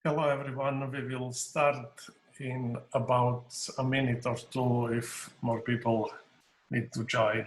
Hello everyone, we will start in about a minute or two if more people need to join.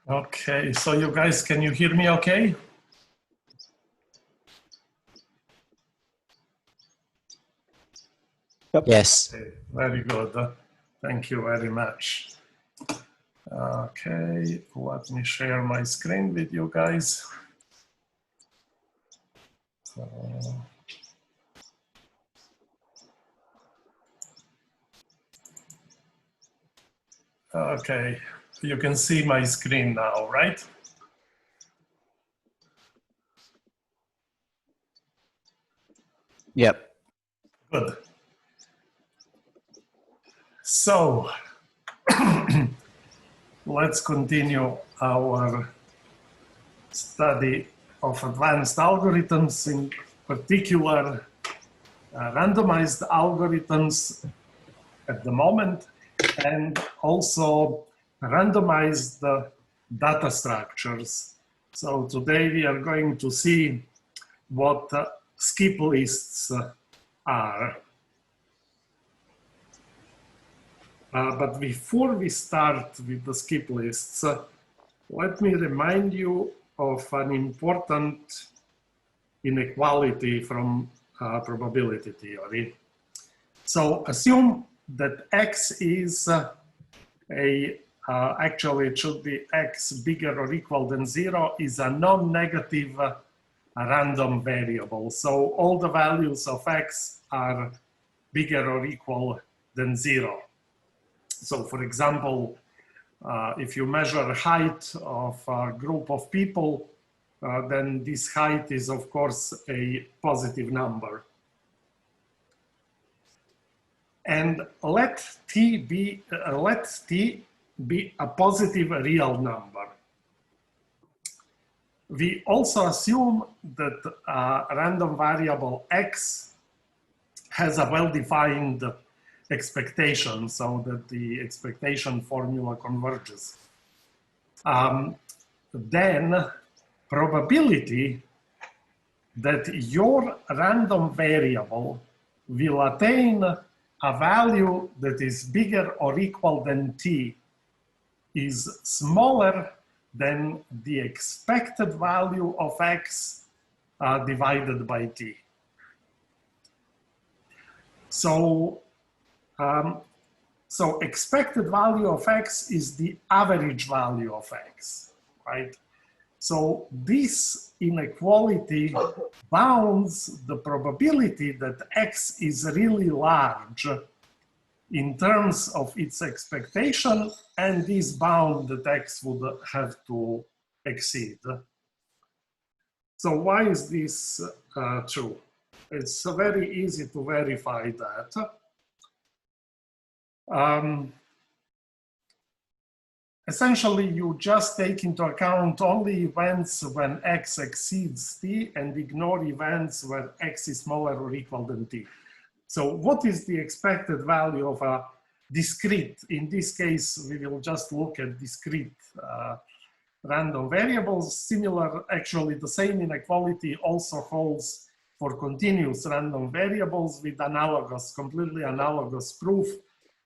Okay, so you guys, can you hear me okay? Yep. Yes. Okay, very good. Thank you very much. Okay, let me share my screen with you guys. Okay, you can see my screen now, right? Yep. Good. So, let's continue our study of advanced algorithms, in particular randomized algorithms at the moment, and also randomized data structures. So today we are going to see what skip lists are. But before we start with the skip lists, let me remind you of an important inequality from probability theory. So assume that X is actually it should be X bigger or equal than 0 is a non-negative random variable. So all the values of X are bigger or equal than 0. So for example, if you measure height of a group of people, then this height is of course a positive number. And let t be a positive real number. We also assume that random variable X has a well-defined expectation, so that the expectation formula converges. Then probability that your random variable will attain a value that is bigger or equal than t is smaller than the expected value of X divided by t. So expected value of X is the average value of X, right? So this inequality bounds the probability that X is really large in terms of its expectation, and this bound that X would have to exceed. So why is this true? It's very easy to verify that. Essentially, you just take into account only events when X exceeds t and ignore events where X is smaller or equal than t. So what is the expected value of a discrete? In this case, we will just look at discrete random variables. Similar, actually the same inequality also holds for continuous random variables with analogous, completely analogous proof,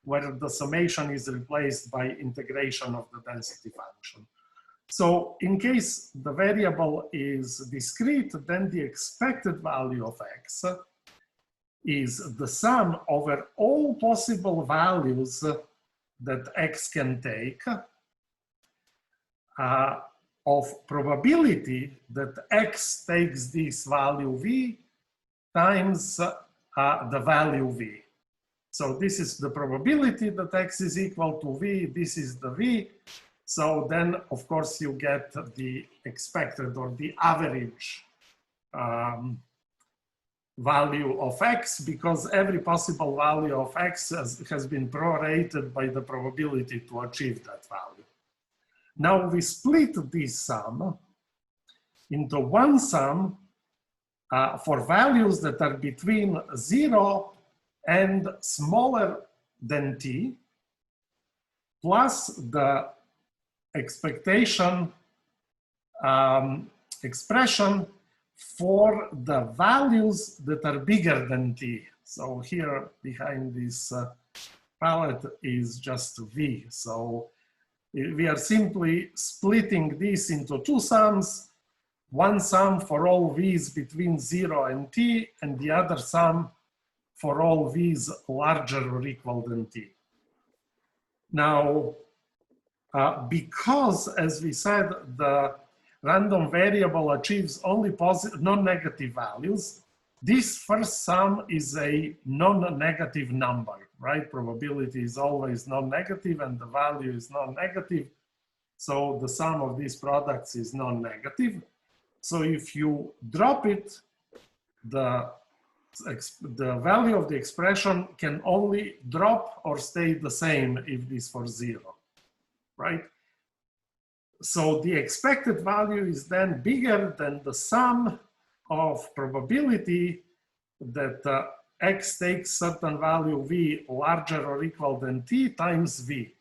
where the summation is replaced by integration of the density function. So in case the variable is discrete, then the expected value of x is the sum over all possible values that x can take of probability that x takes this value v times the value v. So this is the probability that x is equal to v, this is the v. So then, of course, you get the expected or the average value of x, because every possible value of x has been prorated by the probability to achieve that value. Now we split this sum into one sum for values that are between 0 and smaller than t, plus the expectation expression for the values that are bigger than t. So here behind this palette is just v. So we are simply splitting this into two sums, one sum for all v's between 0 and t, and the other sum for all v's larger or equal than t. Now, because, as we said, the random variable achieves only positive, non-negative values, this first sum is a non-negative number, right? Probability is always non-negative and the value is non-negative. So the sum of these products is non-negative. So if you drop it, the value of the expression can only drop or stay the same if it is for 0, right? So the expected value is then bigger than the sum of probability that x takes certain value v larger or equal than t times v.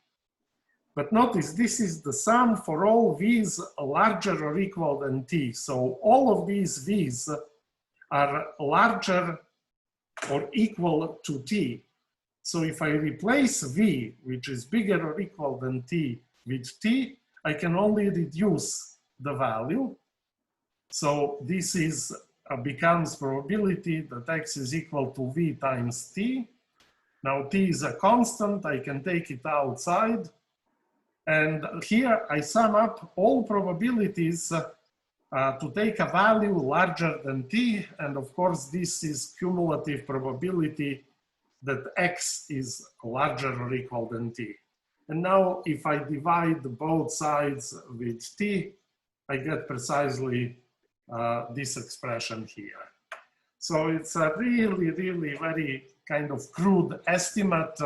But notice this is the sum for all v's larger or equal than t. So all of these v's are larger or equal to t. So if I replace v, which is bigger or equal than t, with t, I can only reduce the value. So this is becomes probability that x is equal to v times t. Now t is a constant, I can take it outside. And here I sum up all probabilities to take a value larger than t. And of course, this is cumulative probability that x is larger or equal than t. And now if I divide both sides with t, I get precisely this expression here. So it's a really, really very kind of crude estimate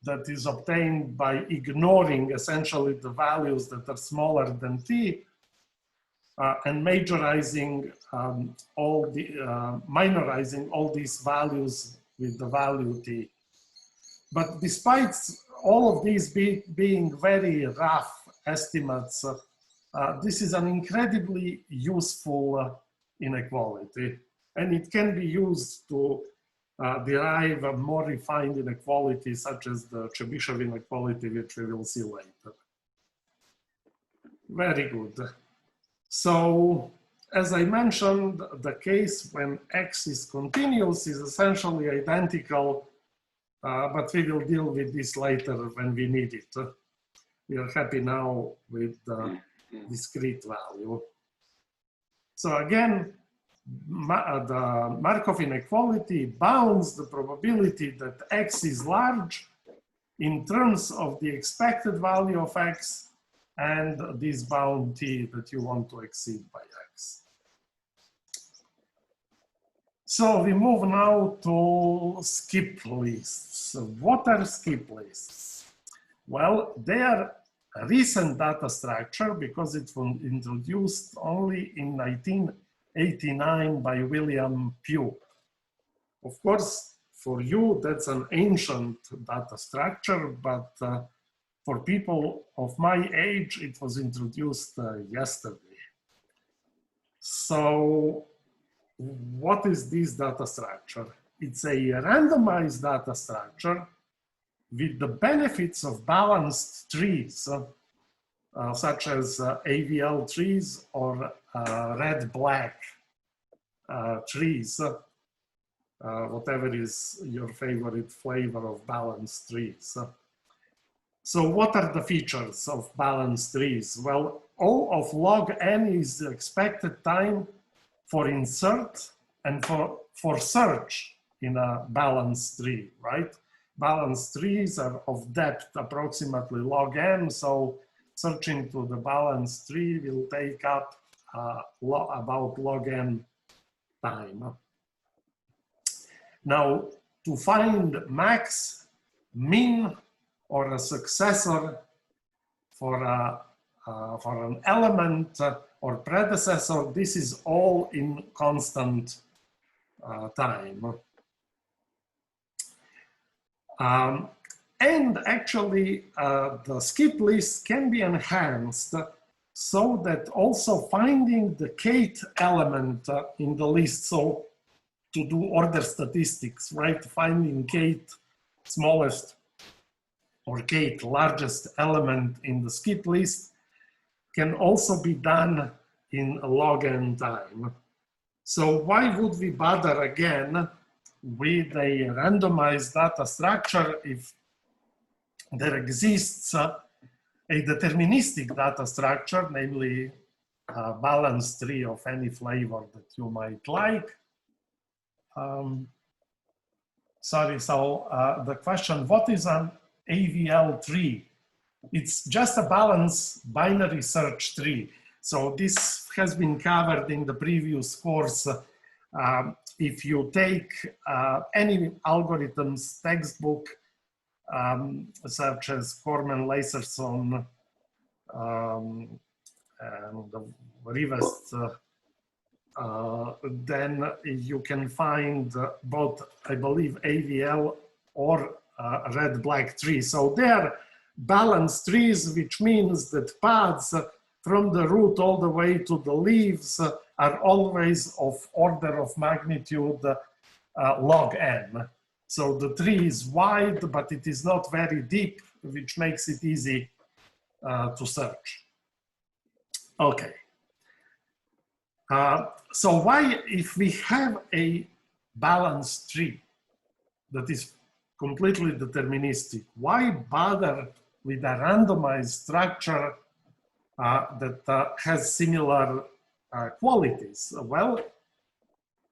that is obtained by ignoring essentially the values that are smaller than t and majorizing minorizing all these values with the value t. But despite all of these being very rough estimates, this is an incredibly useful inequality, and it can be used to derive a more refined inequality, such as the Chebyshev inequality, which we will see later. Very good. So, as I mentioned, the case when x is continuous is essentially identical, but we will deal with this later when we need it. We are happy now with the discrete value. So again, the Markov inequality bounds the probability that x is large in terms of the expected value of x and this bound t that you want to exceed by x. So we move now to skip lists. What are skip lists? Well, they are a recent data structure because it was introduced only in 1989 by William Pugh. Of course, for you, that's an ancient data structure, but for people of my age, it was introduced yesterday. So what is this data structure? It's a randomized data structure with the benefits of balanced trees, such as AVL trees or red-black trees, whatever is your favorite flavor of balanced trees. So what are the features of balanced trees? Well, O of log n is the expected time for insert and for search in a balanced tree, right? Balanced trees are of depth approximately log n, so searching to the balanced tree will take up about log n time. Now, to find max, min, or a successor for an element or predecessor, this is all in constant time. And actually, the skip list can be enhanced so that also finding the kth element in the list, so to do order statistics, right? Finding kth smallest or kth largest element in the skip list can also be done in log n time. So why would we bother again with a randomized data structure if there exists a deterministic data structure, namely a balanced tree of any flavor that you might like? Sorry, so the question, what is an AVL tree? It's just a balanced binary search tree. So this has been covered in the previous course. If you take any algorithms textbook, such as Corman-Laserson and the Rivest, then you can find both, I believe, AVL or red-black tree. So they are balanced trees, which means that paths from the root all the way to the leaves are always of order of magnitude log n. So the tree is wide, but it is not very deep, which makes it easy to search. Okay. So why, if we have a balanced tree that is completely deterministic, why bother with a randomized structure that has similar qualities? Well,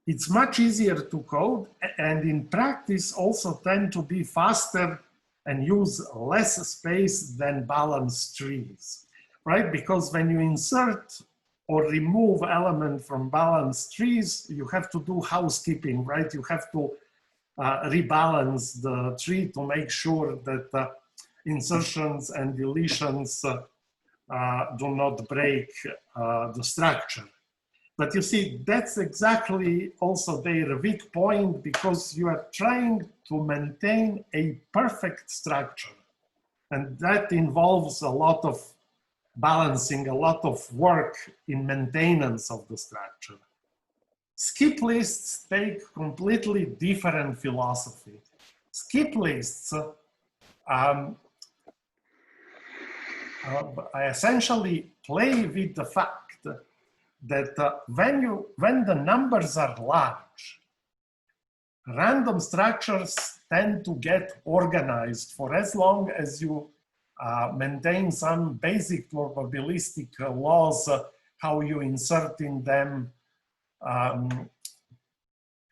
it's much easier to code, and in practice also tend to be faster and use less space than balanced trees, right? Because when you insert or remove element from balanced trees, you have to do housekeeping, right? You have to rebalance the tree to make sure that insertions and deletions do not break the structure. But you see, that's exactly also their weak point, because you are trying to maintain a perfect structure. And that involves a lot of balancing, a lot of work in maintenance of the structure. Skip lists take completely different philosophy. Skip lists essentially play with the fact that when the numbers are large, random structures tend to get organized for as long as you maintain some basic probabilistic laws, how you insert in them,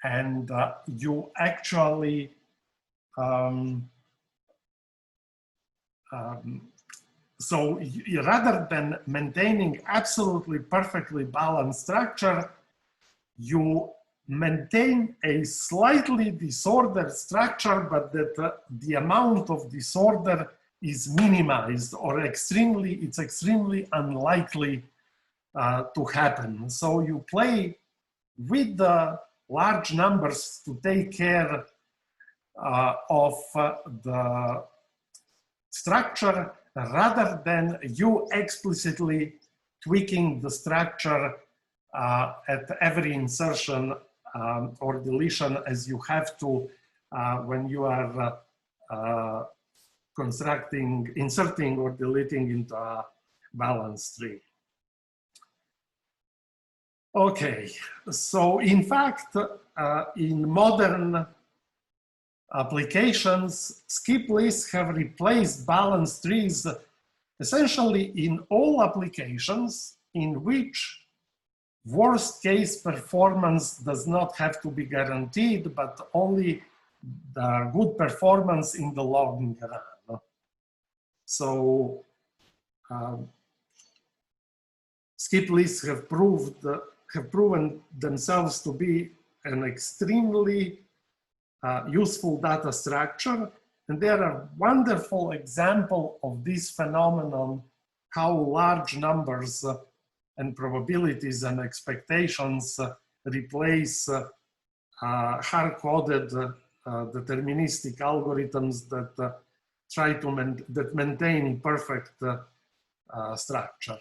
and you actually so rather than maintaining absolutely perfectly balanced structure, you maintain a slightly disordered structure, but that the amount of disorder is minimized, or it's extremely unlikely to happen. So you play with the large numbers to take care of the structure, rather than you explicitly tweaking the structure at every insertion or deletion, as you have to when you are inserting or deleting into a balance tree. Okay, so in fact, in modern applications, skip lists have replaced balance trees essentially in all applications in which worst case performance does not have to be guaranteed, but only the good performance in the long run. So skip lists have proven themselves to be an extremely useful data structure, and they are a wonderful example of this phenomenon, how large numbers and probabilities and expectations replace hard-coded deterministic algorithms that try to maintain perfect structure.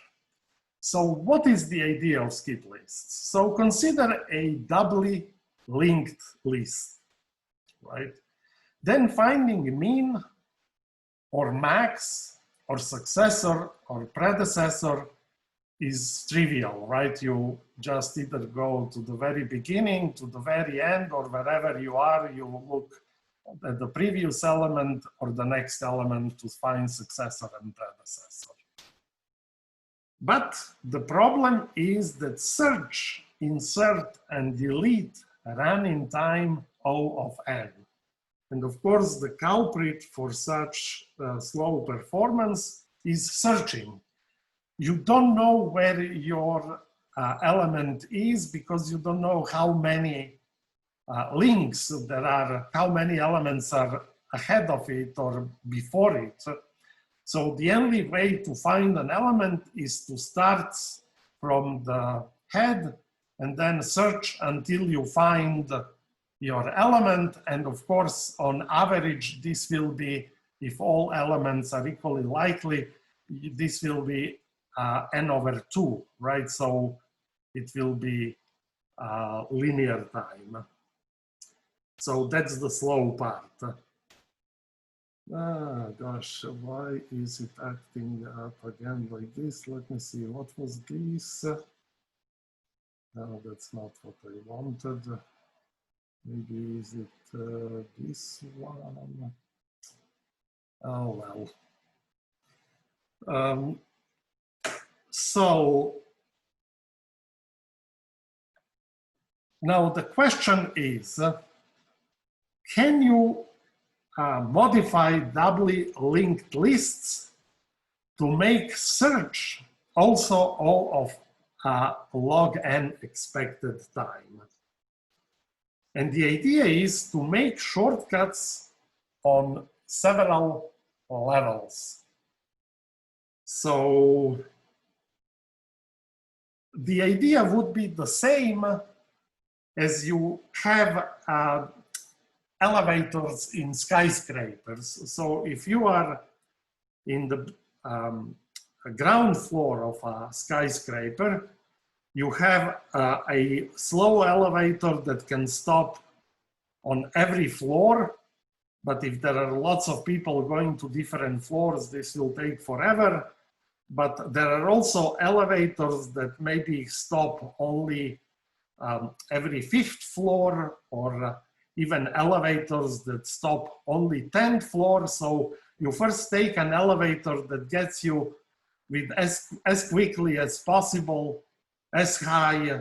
So what is the idea of skip lists? So consider a doubly linked list, right? Then finding a mean or max or successor or predecessor is trivial, right? You just either go to the very beginning, to the very end, or wherever you are, you look at the previous element or the next element to find successor and predecessor. But the problem is that search, insert, and delete run in time O of n. And of course, the culprit for such slow performance is searching. You don't know where your element is because you don't know how many links there are, how many elements are ahead of it or before it. So the only way to find an element is to start from the head and then search until you find your element. And of course, on average, this will be, if all elements are equally likely, this will be n over 2, right? So it will be linear time. So that's the slow part. Ah, gosh, why is it acting up again like this? Let me see, what was this? No, that's not what I wanted. Maybe is it this one? Oh, well. So now the question is, can you modify doubly linked lists to make search also O of log n expected time? And the idea is to make shortcuts on several levels. So the idea would be the same as you have elevators in skyscrapers. So if you are in the ground floor of a skyscraper, you have a slow elevator that can stop on every floor. But if there are lots of people going to different floors, this will take forever. But there are also elevators that maybe stop only every 5th floor, or even elevators that stop only 10th floor. So you first take an elevator that gets you with as quickly as possible, as high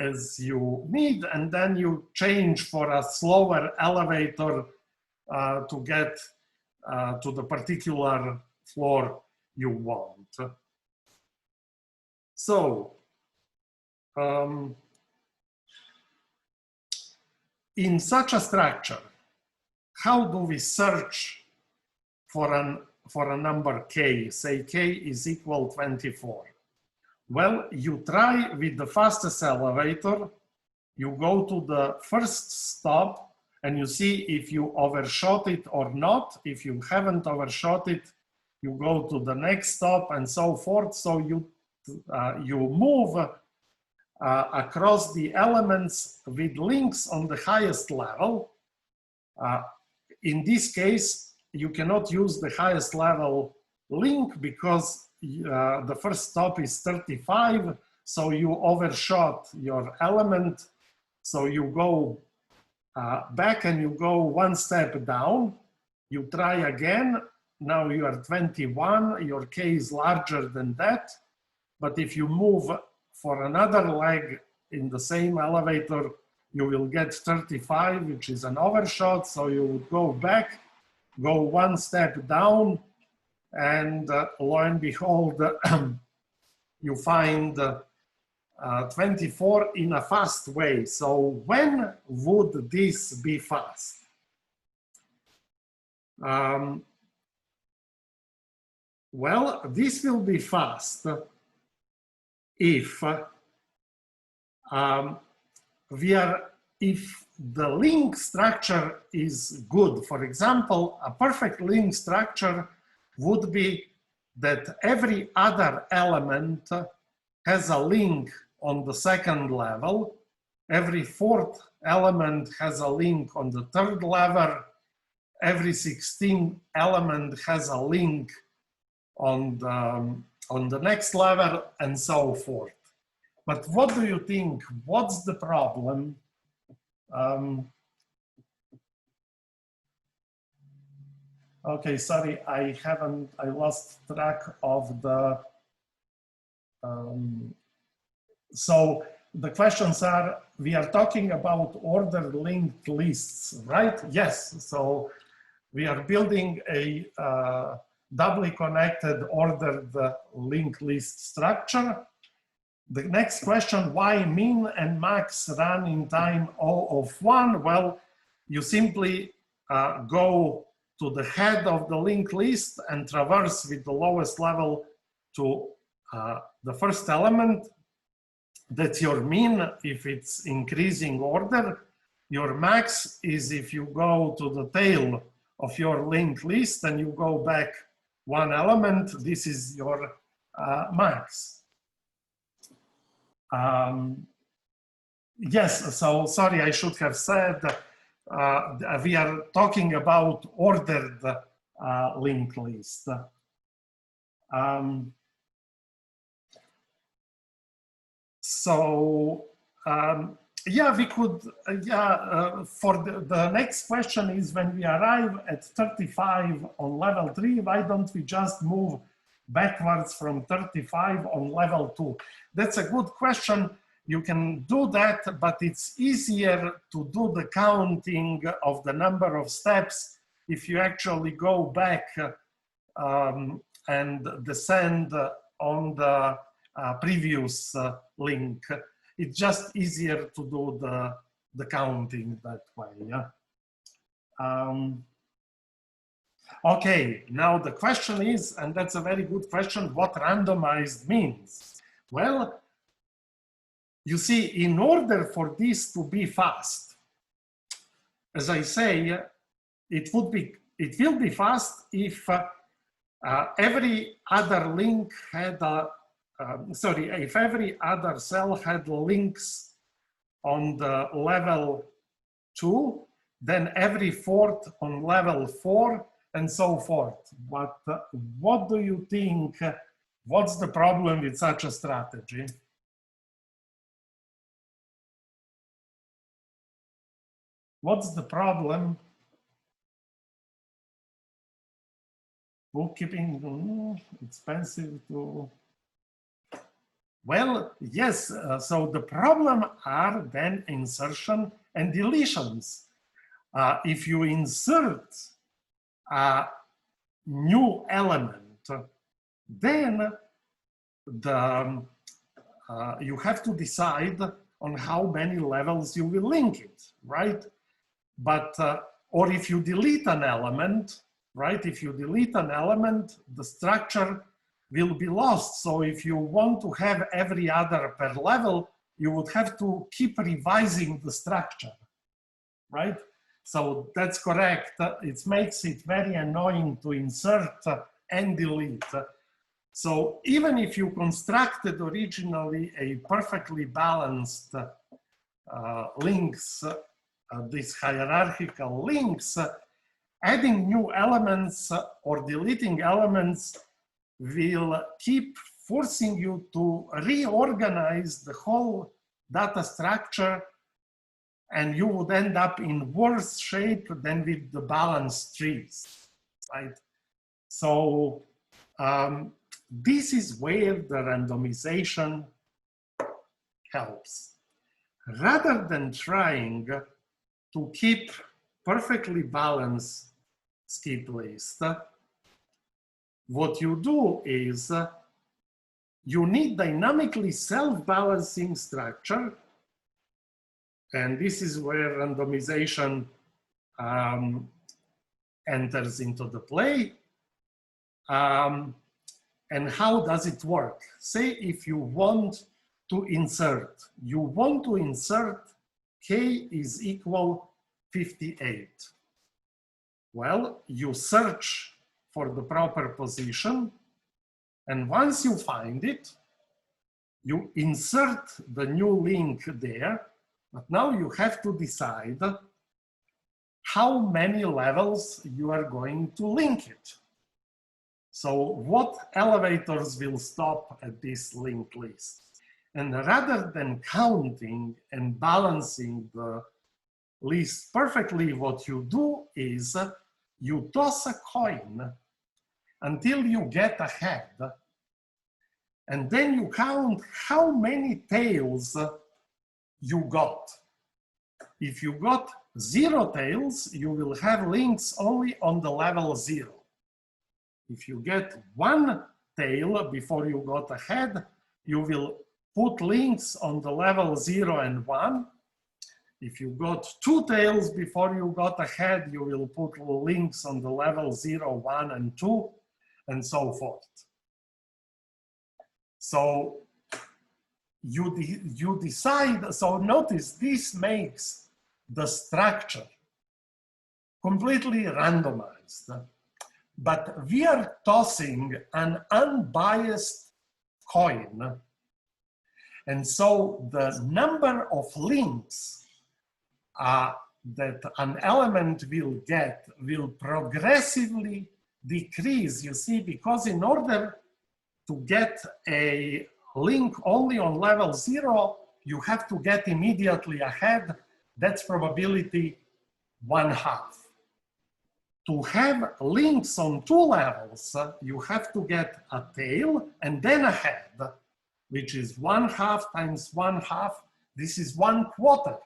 as you need, and then you change for a slower elevator to get to the particular floor you want. So in such a structure, how do we search for a number k? Say k is equal 24. Well, you try with the fastest elevator, you go to the first stop, and you see if you overshot it or not. If you haven't overshot it, you go to the next stop and so forth. So you move across the elements with links on the highest level. In this case, you cannot use the highest level link because the first stop is 35, so you overshot your element. So you go back and you go one step down. You try again. Now you are 21. Your K is larger than that. But if you move for another leg in the same elevator, you will get 35, which is an overshot. So you would go back, go one step down, and lo and behold, you find 24 in a fast way. So when would this be fast? Well, this will be fast if if the link structure is good. For example, a perfect link structure would be that every other element has a link on the second level. Every fourth element has a link on the third level. Every 16th element has a link on the next level, and so forth. But what do you think? What's the problem? Okay, sorry, I lost track of the, so the questions are, we are talking about order linked lists, right? Yes, so we are building a doubly connected ordered linked list structure. The next question, why min and max run in time O of 1? Well, you simply go to the head of the linked list and traverse with the lowest level to the first element. That's your min if it's increasing order. Your max is if you go to the tail of your linked list and you go back one element. This is your max. Yes, so sorry, I should have said we are talking about ordered linked list. Yeah, we could, for the next question is when we arrive at 35 on level 3, why don't we just move backwards from 35 on level 2? That's a good question. You can do that, but it's easier to do the counting of the number of steps if you actually go back and descend on the previous link. It's just easier to do the counting that way. Yeah. Okay, now the question is, and that's a very good question, what randomized means? Well, you see, in order for this to be fast, as I say, it will be fast if every other link had if every other cell had links on the level 2, then every fourth on level 4, and so forth. But what do you think? What's the problem with such a strategy? What's the problem? Bookkeeping, expensive to... Well, yes, so the problem are then insertion and deletions. If you insert a new element, then you have to decide on how many levels you will link it, right? But, or if you delete an element, right? If you delete an element, the structure will be lost. So if you want to have every other per level, you would have to keep revising the structure, right? So that's correct. It makes it very annoying to insert and delete. So even if you constructed originally a perfectly balanced links, these hierarchical links, adding new elements or deleting elements will keep forcing you to reorganize the whole data structure, and you would end up in worse shape than with the balanced trees, right? So this is where the randomization helps. Rather than trying to keep perfectly balanced skip list, what you do is you need dynamically self-balancing structure, and this is where randomization enters into the play. And how does it work? Say if you want to insert, k is equal 58. Well, you search for the proper position, and once you find it, you insert the new link there, but now you have to decide how many levels you are going to link it. So what elevators will stop at this linked list? And rather than counting and balancing the list perfectly, what you do is you toss a coin until you get a head, and then you count how many tails you got. If you got 0 tails, you will have links only on the level 0. If you get 1 tail before you got a head, you will put links on the level 0 and 1. If you got 2 tails before you got a head, you will put links on the level 0, 1, and 2, and so forth. So you decide, so notice this makes the structure completely randomized, but we are tossing an unbiased coin. And so the number of links that an element will get will progressively decrease, you see, because in order to get a link only on level 0, you have to get immediately ahead. That's probability 1/2. To have links on 2 levels, you have to get a tail and then a head, which is 1/2 times 1/2. This is 1/4.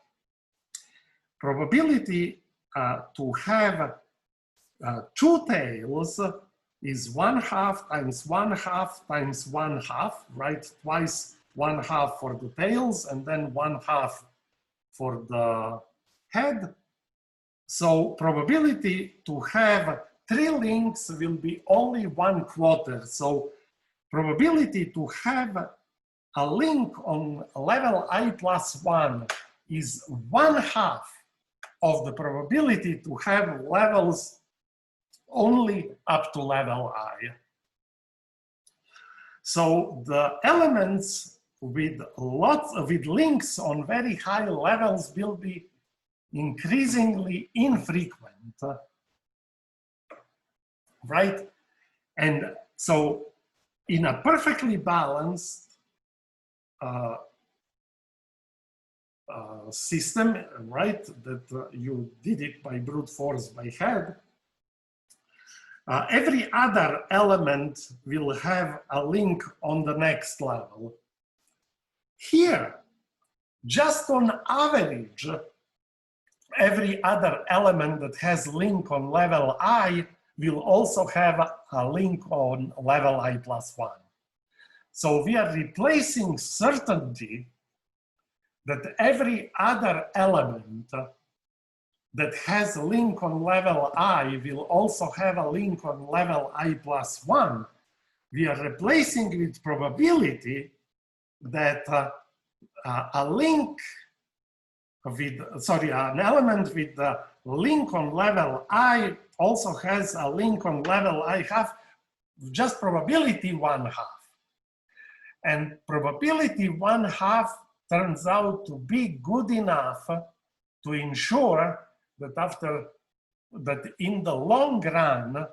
Probability to have 2 tails is 1/2 times 1/2 times 1/2, right? Twice 1/2 for the tails and then 1/2 for the head. So probability to have 3 links will be only 1/4. So probability to have a link on level I+1 is 1/2 of the probability to have levels only up to level I. So the elements with links on very high levels will be increasingly infrequent, right? And so in a perfectly balanced system, right, that you did it by brute force by head, every other element will have a link on the next level. Here, just on average, every other element that has link on level I will also have a link on level I+1. So we are replacing certainty that every other element that has a link on level I will also have a link on level I+1. We are replacing with probability that a link an element with the link on level I also has a link on level I have just probability 1/2. And probability 1/2 turns out to be good enough to ensure that in the long run,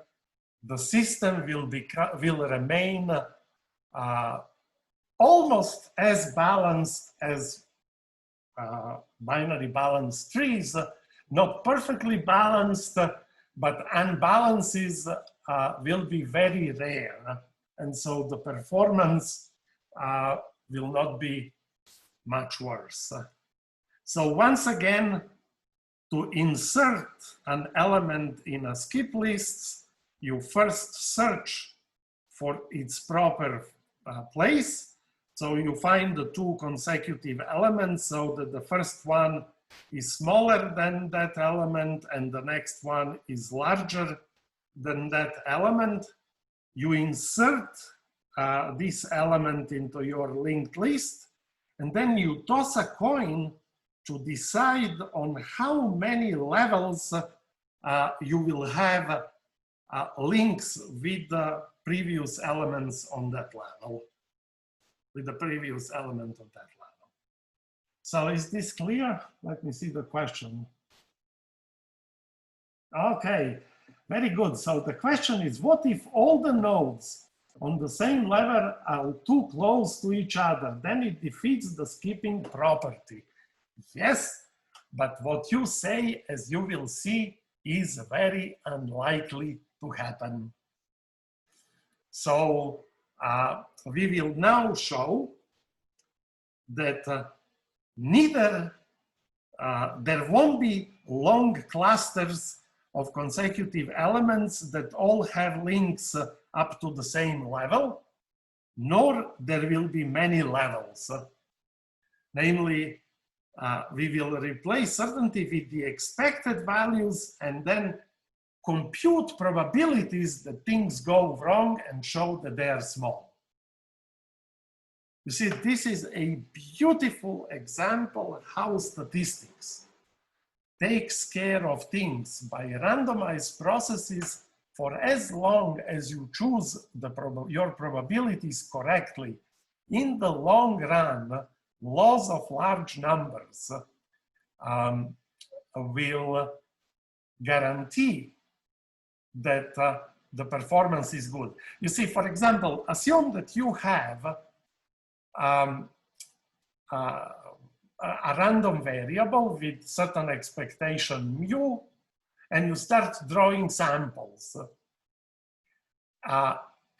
the system will remain almost as balanced as binary balanced trees, not perfectly balanced, but unbalances will be very rare. And so the performance will not be much worse. So once again, to insert an element in a skip list, you first search for its proper place. So you find the two consecutive elements so that the first one is smaller than that element and the next one is larger than that element. You insert this element into your linked list, and then you toss a coin to decide on how many levels you will have links with the previous elements on that level, with the previous element of that level. So is this clear? Let me see the question. Okay, very good. So the question is, what if all the nodes on the same level are too close to each other? Then it defeats the skipping property. Yes, but what you say, as you will see, is very unlikely to happen. So we will now show that there won't be long clusters of consecutive elements that all have links up to the same level, nor there will be many levels. Namely, we will replace certainty with the expected values and then compute probabilities that things go wrong and show that they are small. You see, this is a beautiful example of how statistics takes care of things by randomized processes for as long as you choose your probabilities correctly. In the long run, laws of large numbers will guarantee that the performance is good. You see, for example, assume that you have a random variable with certain expectation mu, and you start drawing samples.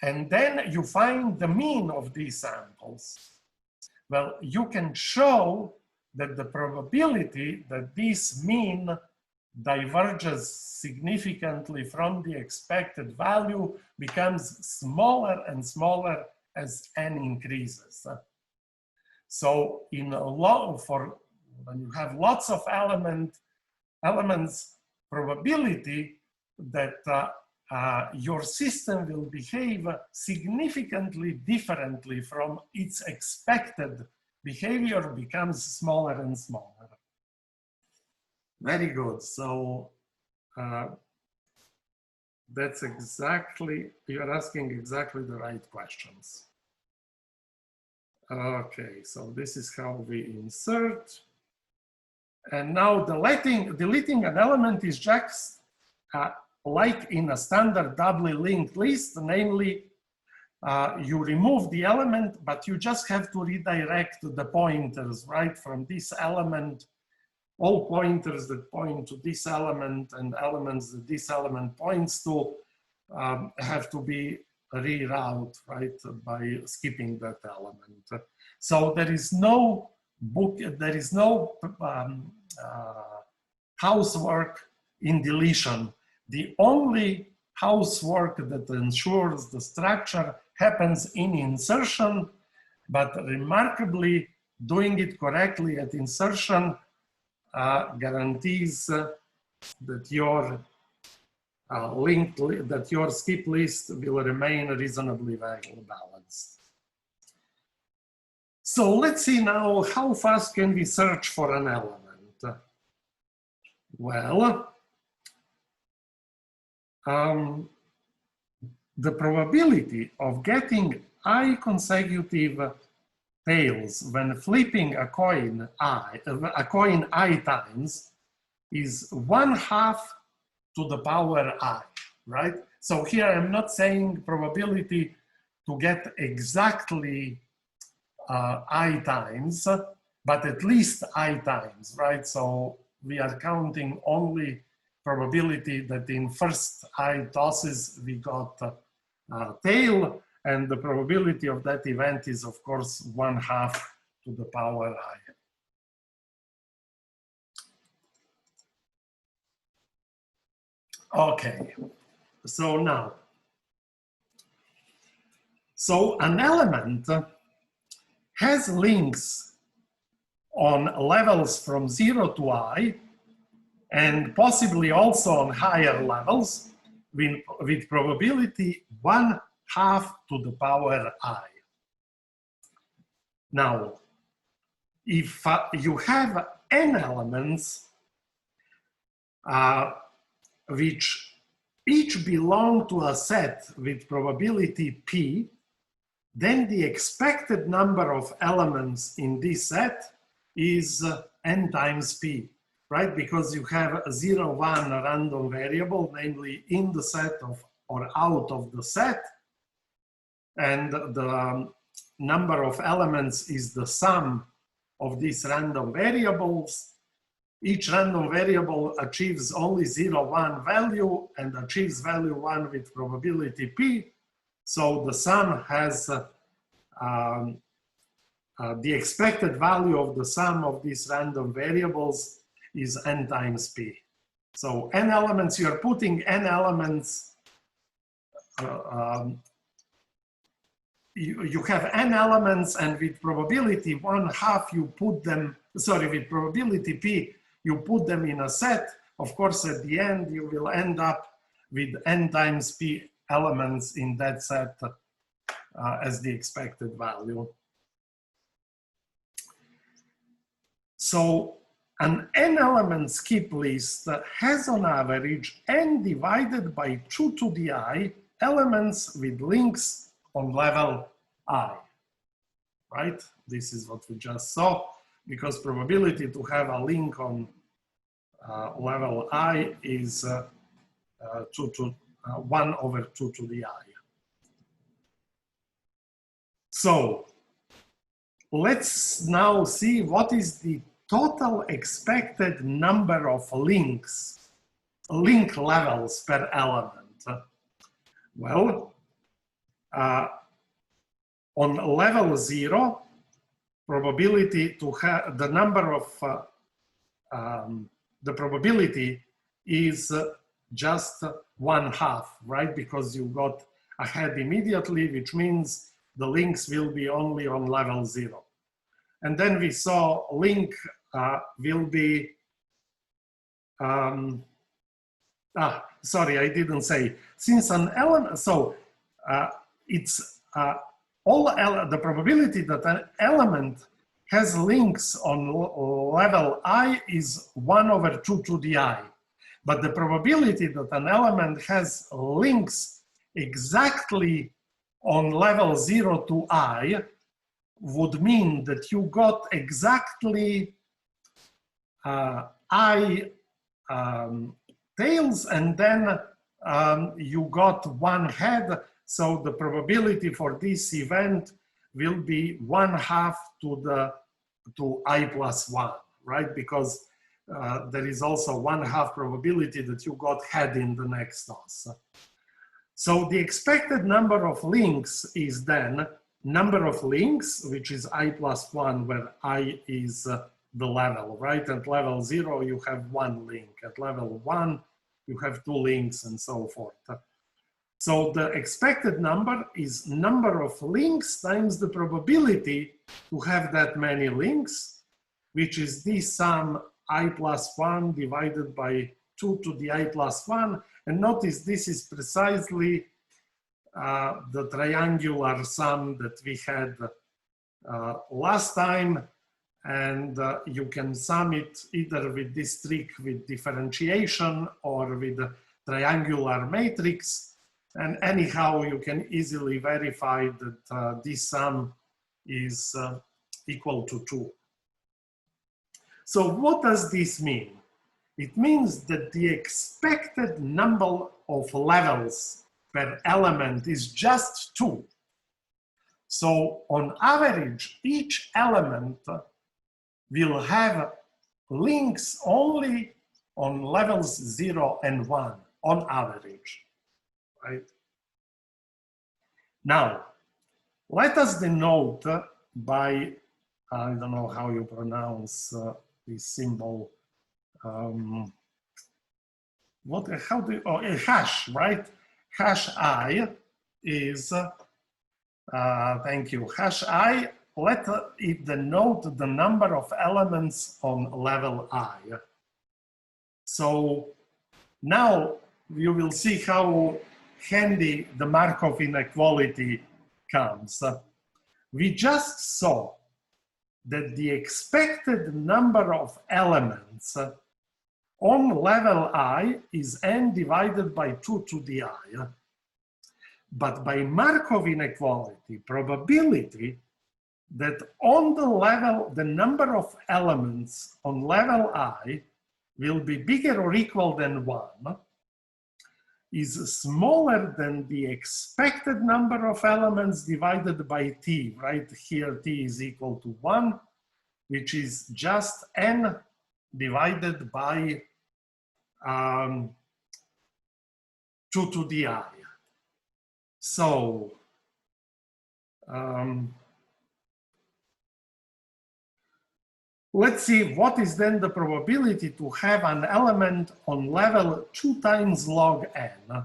And then you find the mean of these samples. Well, you can show that the probability that this mean diverges significantly from the expected value becomes smaller and smaller as n increases. So when you have lots of elements, probability that your system will behave significantly differently from its expected behavior becomes smaller and smaller. Very good. So that's exactly, you're asking exactly the right questions. Okay, so this is how we insert. And now deleting an element is just like in a standard doubly linked list, namely you remove the element, but you just have to redirect the pointers, right? From this element, all pointers that point to this element and elements that this element points to have to be reroute, right, by skipping that element. So there is no housework in deletion. The only housework that ensures the structure happens in insertion, but remarkably, doing it correctly at insertion guarantees that your your skip list will remain reasonably well balanced. So let's see now how fast can we search for an element. Well, the probability of getting I consecutive tails when flipping a coin I times is 1/2 to the power I, right? So here I'm not saying probability to get exactly I times, but at least I times, right? So we are counting only probability that in first I tosses we got tail, and the probability of that event is of course 1/2 to the power I. Okay, so now, so an element has links on levels from 0 to I, and possibly also on higher levels with probability 1/2 to the power I. Now, if you have n elements which each belong to a set with probability p, then the expected number of elements in this set is n times p, right? Because you have a 0, 1 random variable, namely in the set of or out of the set, and the number of elements is the sum of these random variables. Each random variable achieves only 0, 1 value and achieves value 1 with probability p. So the sum has the expected value of the sum of these random variables is n times p. So n elements, you're putting n elements, you have n elements, and with probability 1/2 you put them, sorry, with probability p, you put them in a set. Of course, at the end, you will end up with n times p elements in that set as the expected value. So an n element skip list has on average n divided by 2 to the I elements with links on level I, right? This is what we just saw, because probability to have a link on level I is 1 over 2 to the I. So let's now see what is the total expected number of link levels per element. Well, on level 0, probability to have the number of the probability is just 1/2, right? Because you got ahead immediately, which means the links will be only on level 0. And then we saw link will be, sorry, I didn't say. Since an element, so it's the probability that an element has links on level I is 1 over 2 to the I. But the probability that an element has links exactly on level 0 to I would mean that you got exactly I tails, and then you got 1 head. So the probability for this event will be 1/2 to I plus 1, right? Because there is also 1/2 probability that you got head in the next toss. So the expected number of links is then number of links, which is I plus 1, where I is the level, right? At level 0, you have 1 link. At level 1, you have 2 links, and so forth. So the expected number is number of links times the probability to have that many links, which is this sum I plus 1 divided by 2 to the I plus 1. And notice this is precisely the triangular sum that we had last time. and you can sum it either with this trick with differentiation or with a triangular matrix. And anyhow, you can easily verify that this sum is equal to 2. So what does this mean? It means that the expected number of levels per element is just 2. So on average, each element will have links only on levels 0 and 1 on average, right? Now, let us denote by, I don't know how you pronounce this symbol, a hash, right? Hash I is, thank you, hash I, let it denote the number of elements on level I. So now you will see how handy the Markov inequality comes. We just saw that the expected number of elements on level I is n divided by 2 to the I. But by Markov inequality, probability that on the level, the number of elements on level I will be bigger or equal than 1 is smaller than the expected number of elements divided by t, right? Here t is equal to 1, which is just n divided by 2 to the I. So, let's see what is then the probability to have an element on level 2 times log n.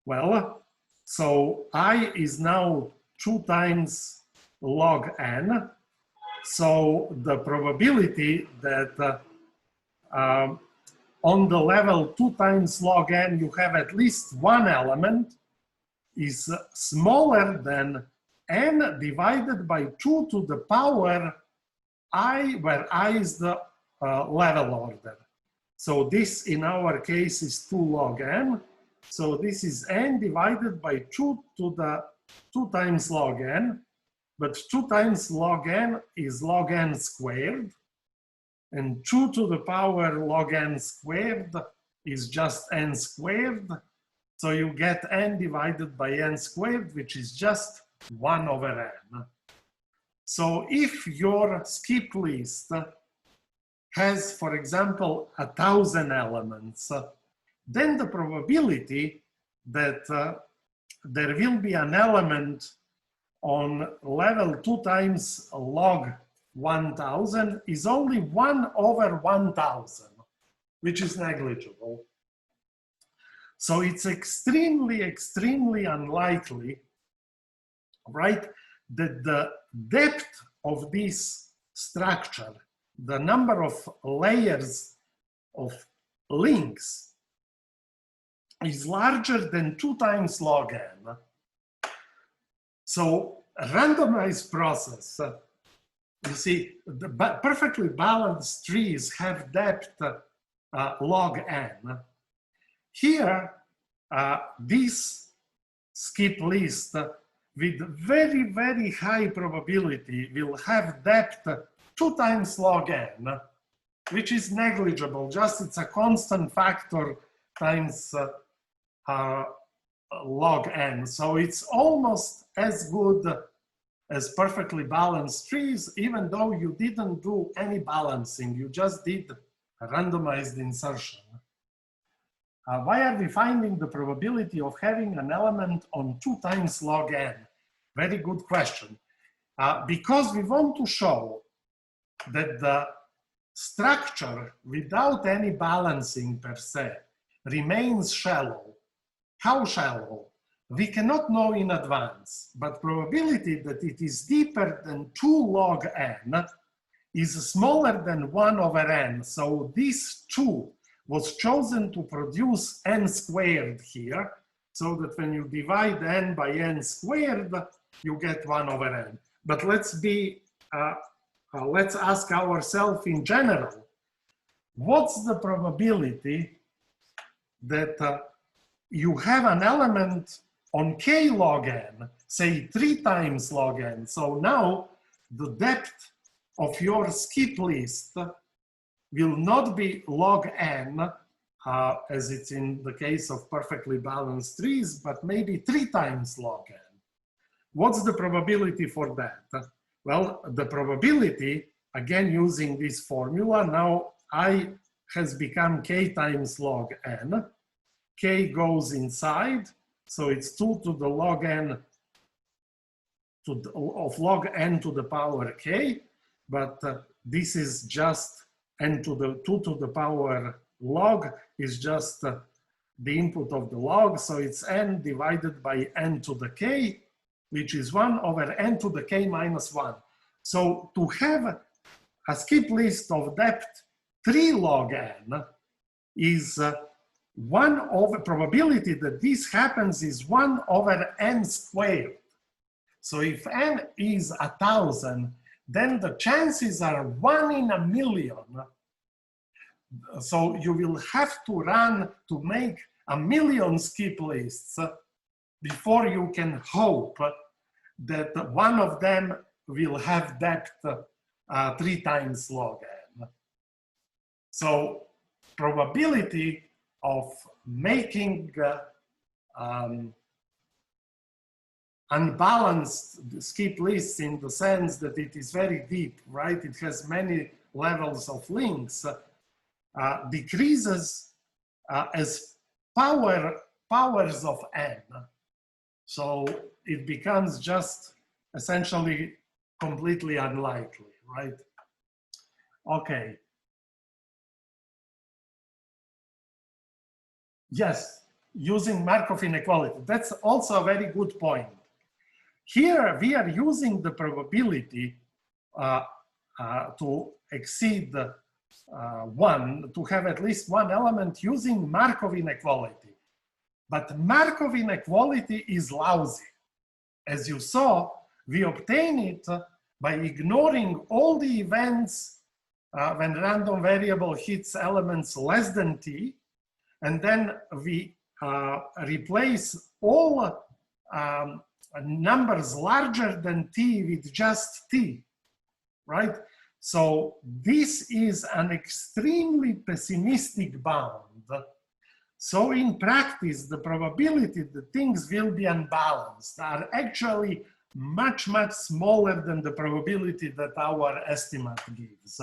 Well, so I is now 2 times log n. So the probability that on the level 2 times log n you have at least one element is smaller than n divided by 2 to the power I, where I is the level order. So this in our case is 2 log n. So this is n divided by 2 to the 2 times log n. But 2 times log n is log n squared. And 2 to the power log n squared is just n squared. So you get n divided by n squared, which is just 1 over n. So if your skip list has, for example, 1,000 elements, then the probability that there will be an element on level 2 times log 1,000 is only 1 over 1,000, which is negligible. So it's extremely, extremely unlikely, right, that the depth of this structure, the number of layers of links, is larger than 2 times log n. So a randomized process, you see, the perfectly balanced trees have depth log n. Here, this skip list with very, very high probability will have depth 2 times log n, which is negligible, just it's a constant factor times log n. So it's almost as good as perfectly balanced trees, even though you didn't do any balancing, you just did a randomized insertion. Why are we finding the probability of having an element on 2 times log n? Very good question. Because we want to show that the structure without any balancing per se remains shallow. How shallow? We cannot know in advance, but probability that it is deeper than 2 log n is smaller than 1 over n. So this 2 was chosen to produce n squared here, so that when you divide n by n squared, you get 1 over n. But let's be let's ask ourselves in general, what's the probability that you have an element on k log n, say 3 times log n. So now the depth of your skip list will not be log n, as it's in the case of perfectly balanced trees, but maybe 3 times log n. What's the probability for that? Well, the probability, again using this formula, now I has become k times log n. K goes inside, so it's 2 to the log n of log n to the power k, but this is just n to the 2 to the power log is just the input of the log, so it's n divided by n to the k, which is 1 over n to the k minus 1. So to have a skip list of depth 3 log n is 1 over, probability that this happens is 1 over n squared. So if n is 1,000, then the chances are 1 in a million. So you will have to run to make 1,000,000 skip lists before you can hope that one of them will have depth 3 times log n. So probability of making unbalanced skip lists in the sense that it is very deep, right? It has many levels of links, decreases as powers of n. So it becomes just essentially completely unlikely, right? Okay. Yes, using Markov inequality. That's also a very good point. Here we are using the probability to exceed 1, to have at least one element using Markov inequality. But Markov inequality is lousy. As you saw, we obtain it by ignoring all the events when random variable hits elements less than t, and then we replace all numbers larger than t with just t, right? So this is an extremely pessimistic bound. So in practice, the probability that things will be unbalanced are actually much, much smaller than the probability that our estimate gives.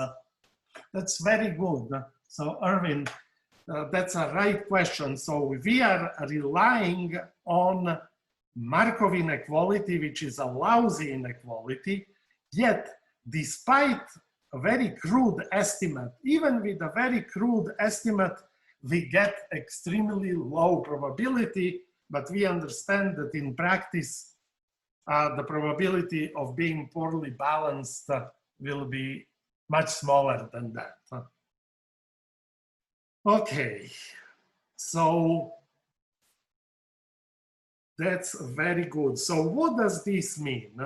That's very good. So Erwin, that's a right question. So we are relying on Markov inequality, which is a lousy inequality, yet despite a very crude estimate, even with a very crude estimate, we get extremely low probability, but we understand that in practice, the probability of being poorly balanced will be much smaller than that. Okay, so that's very good. So what does this mean?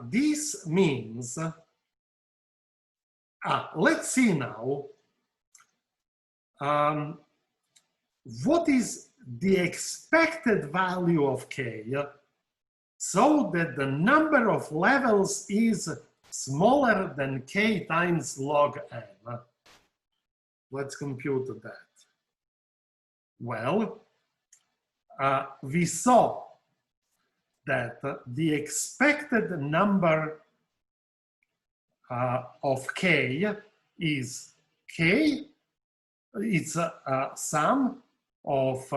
This means, let's see now, what is the expected value of k so that the number of levels is smaller than k times log n. Let's compute that. Well, we saw that the expected number of k is k. It's a sum of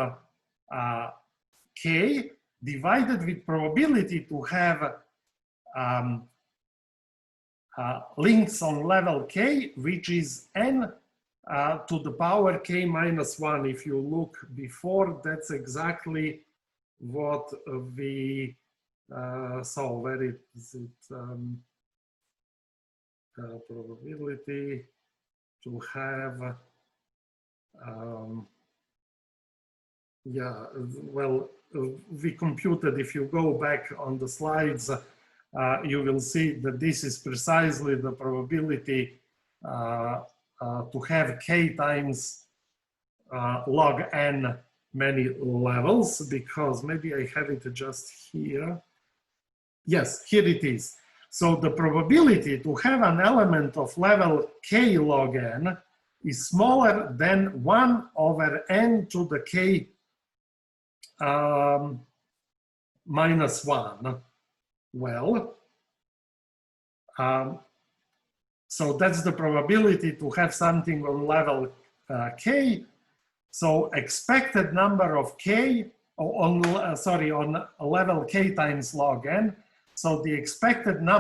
k divided with probability to have links on level k, which is n to the power k minus 1. If you look before, that's exactly what we saw. Where is it? Probability to have, yeah, well, we computed, if you go back on the slides, you will see that this is precisely the probability to have k times log n many levels, because maybe I have it just here. Yes, here it is. So the probability to have an element of level k log n is smaller than 1 over n to the k minus 1. Well, so that's the probability to have something on level k. So expected number of k on level k times log n. So the expectation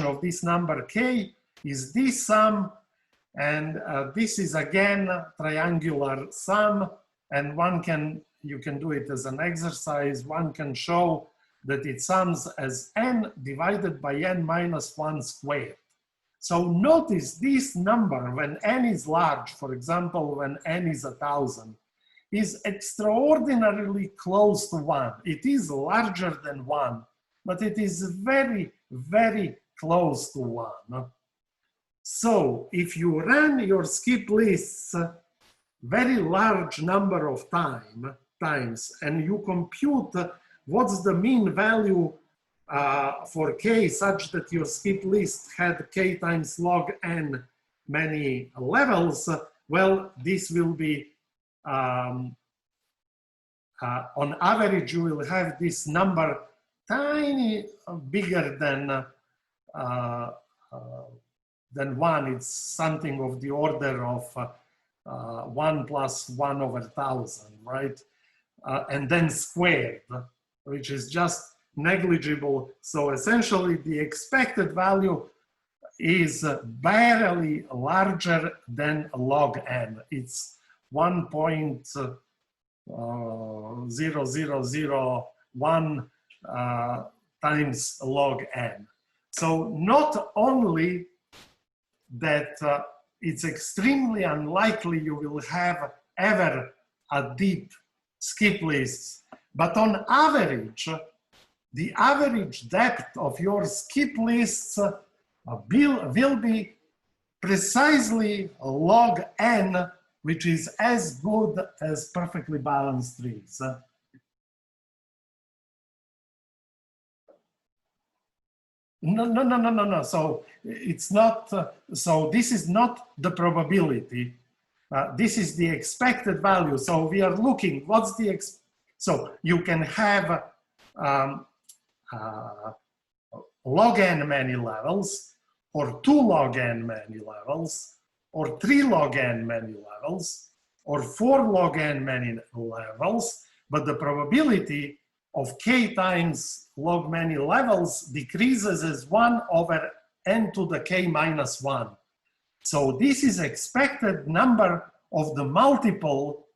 of this number k is this sum, and this is again triangular sum, and you can do it as an exercise. One can show that it sums as n divided by n minus 1 squared. So notice this number when n is large, for example, when n is 1,000, is extraordinarily close to 1. It is larger than 1, but it is very, very close to 1. So if you run your skip lists very large number of times and you compute what's the mean value for k such that your skip list had k times log n many levels, well, this will be, on average, you will have this number tiny bigger than 1. It's something of the order of 1 plus 1 over 1,000, right? And then squared, which is just negligible. So essentially the expected value is barely larger than log n. It's 1.0001 times log n. So not only that it's extremely unlikely you will have ever a deep skip list, but on average, the average depth of your skip lists will be precisely log n, which is as good as perfectly balanced trees. No. So it's not, so this is not the probability. This is the expected value. So we are looking, what's the, so you can have log n many levels, or 2 log n many levels, or 3 log n many levels, or 4 log n many levels, but the probability of k times log many levels decreases as 1 over n to the k minus 1. So this is expected number of the multiple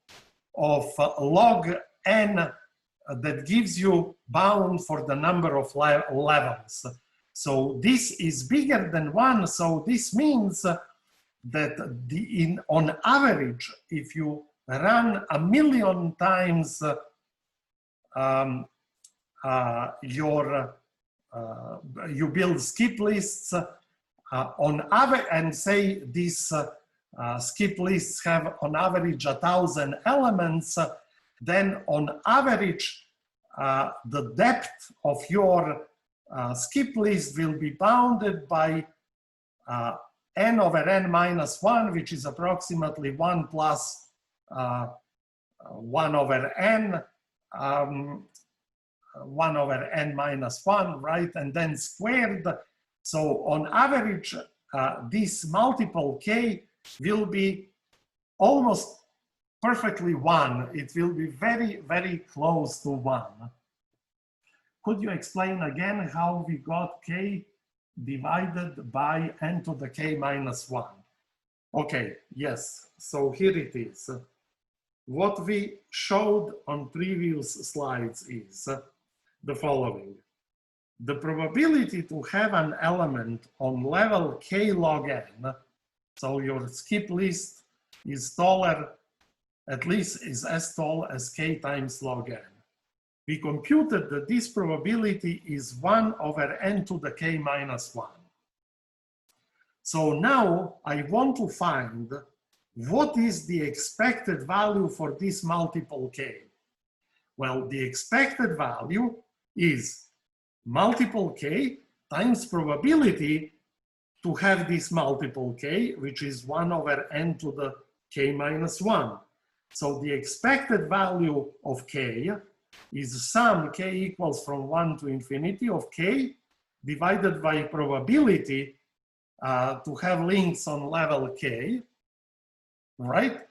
of log n that gives you bound for the number of levels. So this is bigger than 1. So this means that on average, if you run 1,000,000 times you build skip lists on average, and say these skip lists have on average 1,000 elements, then on average the depth of your skip list will be bounded by n over n minus 1, which is approximately 1 plus 1 over n, 1 over n minus 1, right? And then squared. So on average, this multiple k will be almost perfectly 1. It will be very, very close to 1. Could you explain again how we got k divided by n to the k minus 1? Okay, yes, so here it is. What we showed on previous slides is the following. The probability to have an element on level k log n, so your skip list is taller, at least is as tall as k times log n. we computed that this probability is 1 over n to the k minus 1. So now I want to find what is the expected value for this multiple k. Well, the expected value is multiple k times probability to have this multiple k, which is 1 over n to the k minus 1. So the expected value of k is sum k equals from 1 to infinity of k divided by probability to have links on level k, right?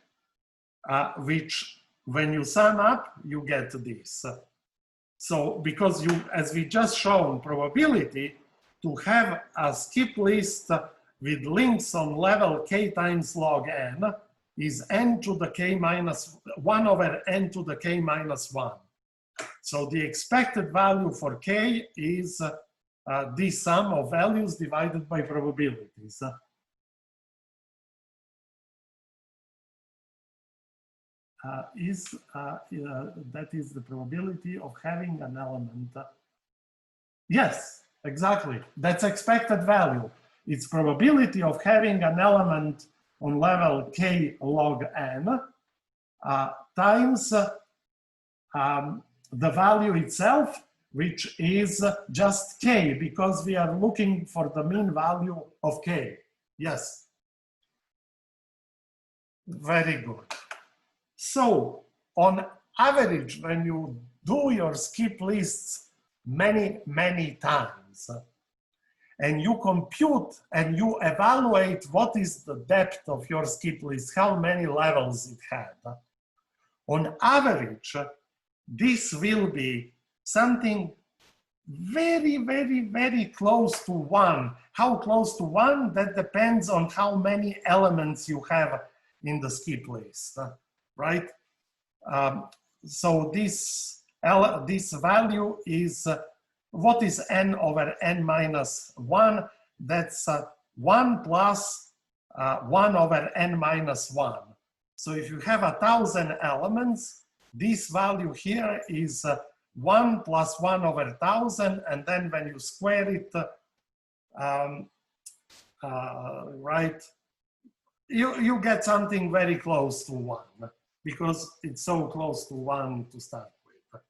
Which when you sum up, you get this. So because you, as we just shown, probability to have a skip list with links on level k times log n is n to the k minus 1 over n to the k minus 1. So the expected value for k is this sum of values divided by probabilities. That is the probability of having an element. Yes, exactly. That's expected value. It's probability of having an element on level k log n times the value itself, which is just k, because we are looking for the mean value of k. Yes. Very good. So on average, when you do your skip lists many times, and you compute and you evaluate what is the depth of your skip list, how many levels it had, on average, this will be something very close to 1. How close to 1? That depends on how many elements you have in the skip list, right? So this value is, what is n over n minus 1? That's 1 plus 1 over n minus 1. So if you have 1,000 elements, this value here is 1 plus 1 over 1,000, and then when you square it, right, you get something very close to 1, because it's so close to 1 to start with.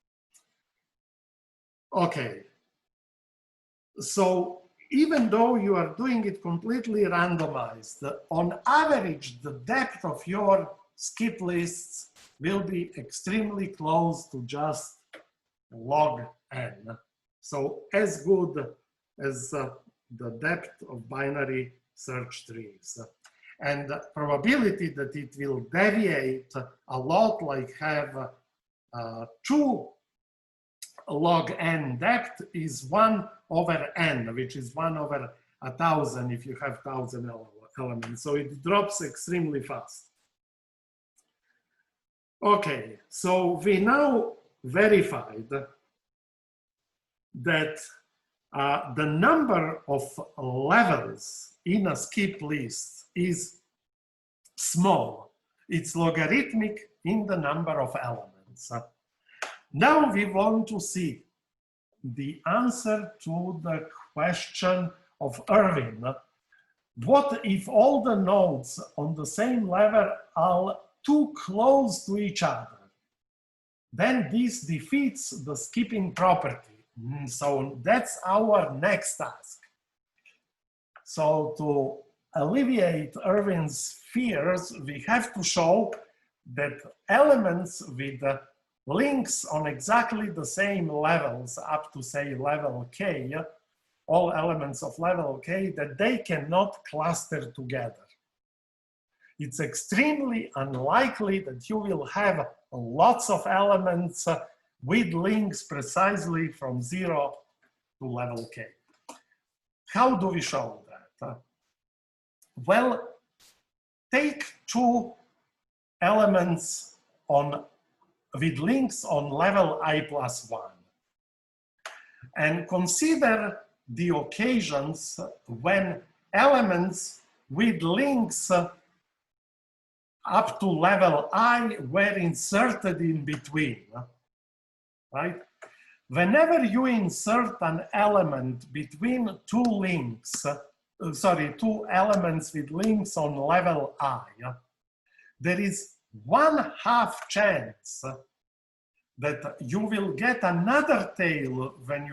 Okay, so even though you are doing it completely randomized, on average, the depth of your skip lists will be extremely close to just log n. So as good as the depth of binary search trees. And the probability that it will deviate a lot, like have 2 log n depth, is 1 over n, which is 1 over 1,000 if you have 1,000 elements. So it drops extremely fast. Okay, so we now verified that the number of levels in a skip list is small. It's logarithmic in the number of elements. Now we want to see the answer to the question of Irving. What if all the nodes on the same level are too close to each other? Then this defeats the skipping property. So that's our next task. So to alleviate Irving's fears, we have to show that elements with links on exactly the same levels up to, say, level k, all elements of level k, that they cannot cluster together. It's extremely unlikely that you will have lots of elements with links precisely from 0 to level k. How do we show that? Well, take 2 elements with links on level I plus 1 and consider the occasions when elements with links up to level I were inserted in between, right? whenever you insert an element between two links, two elements with links on level I, there is 1/2 chance that you will get another tail when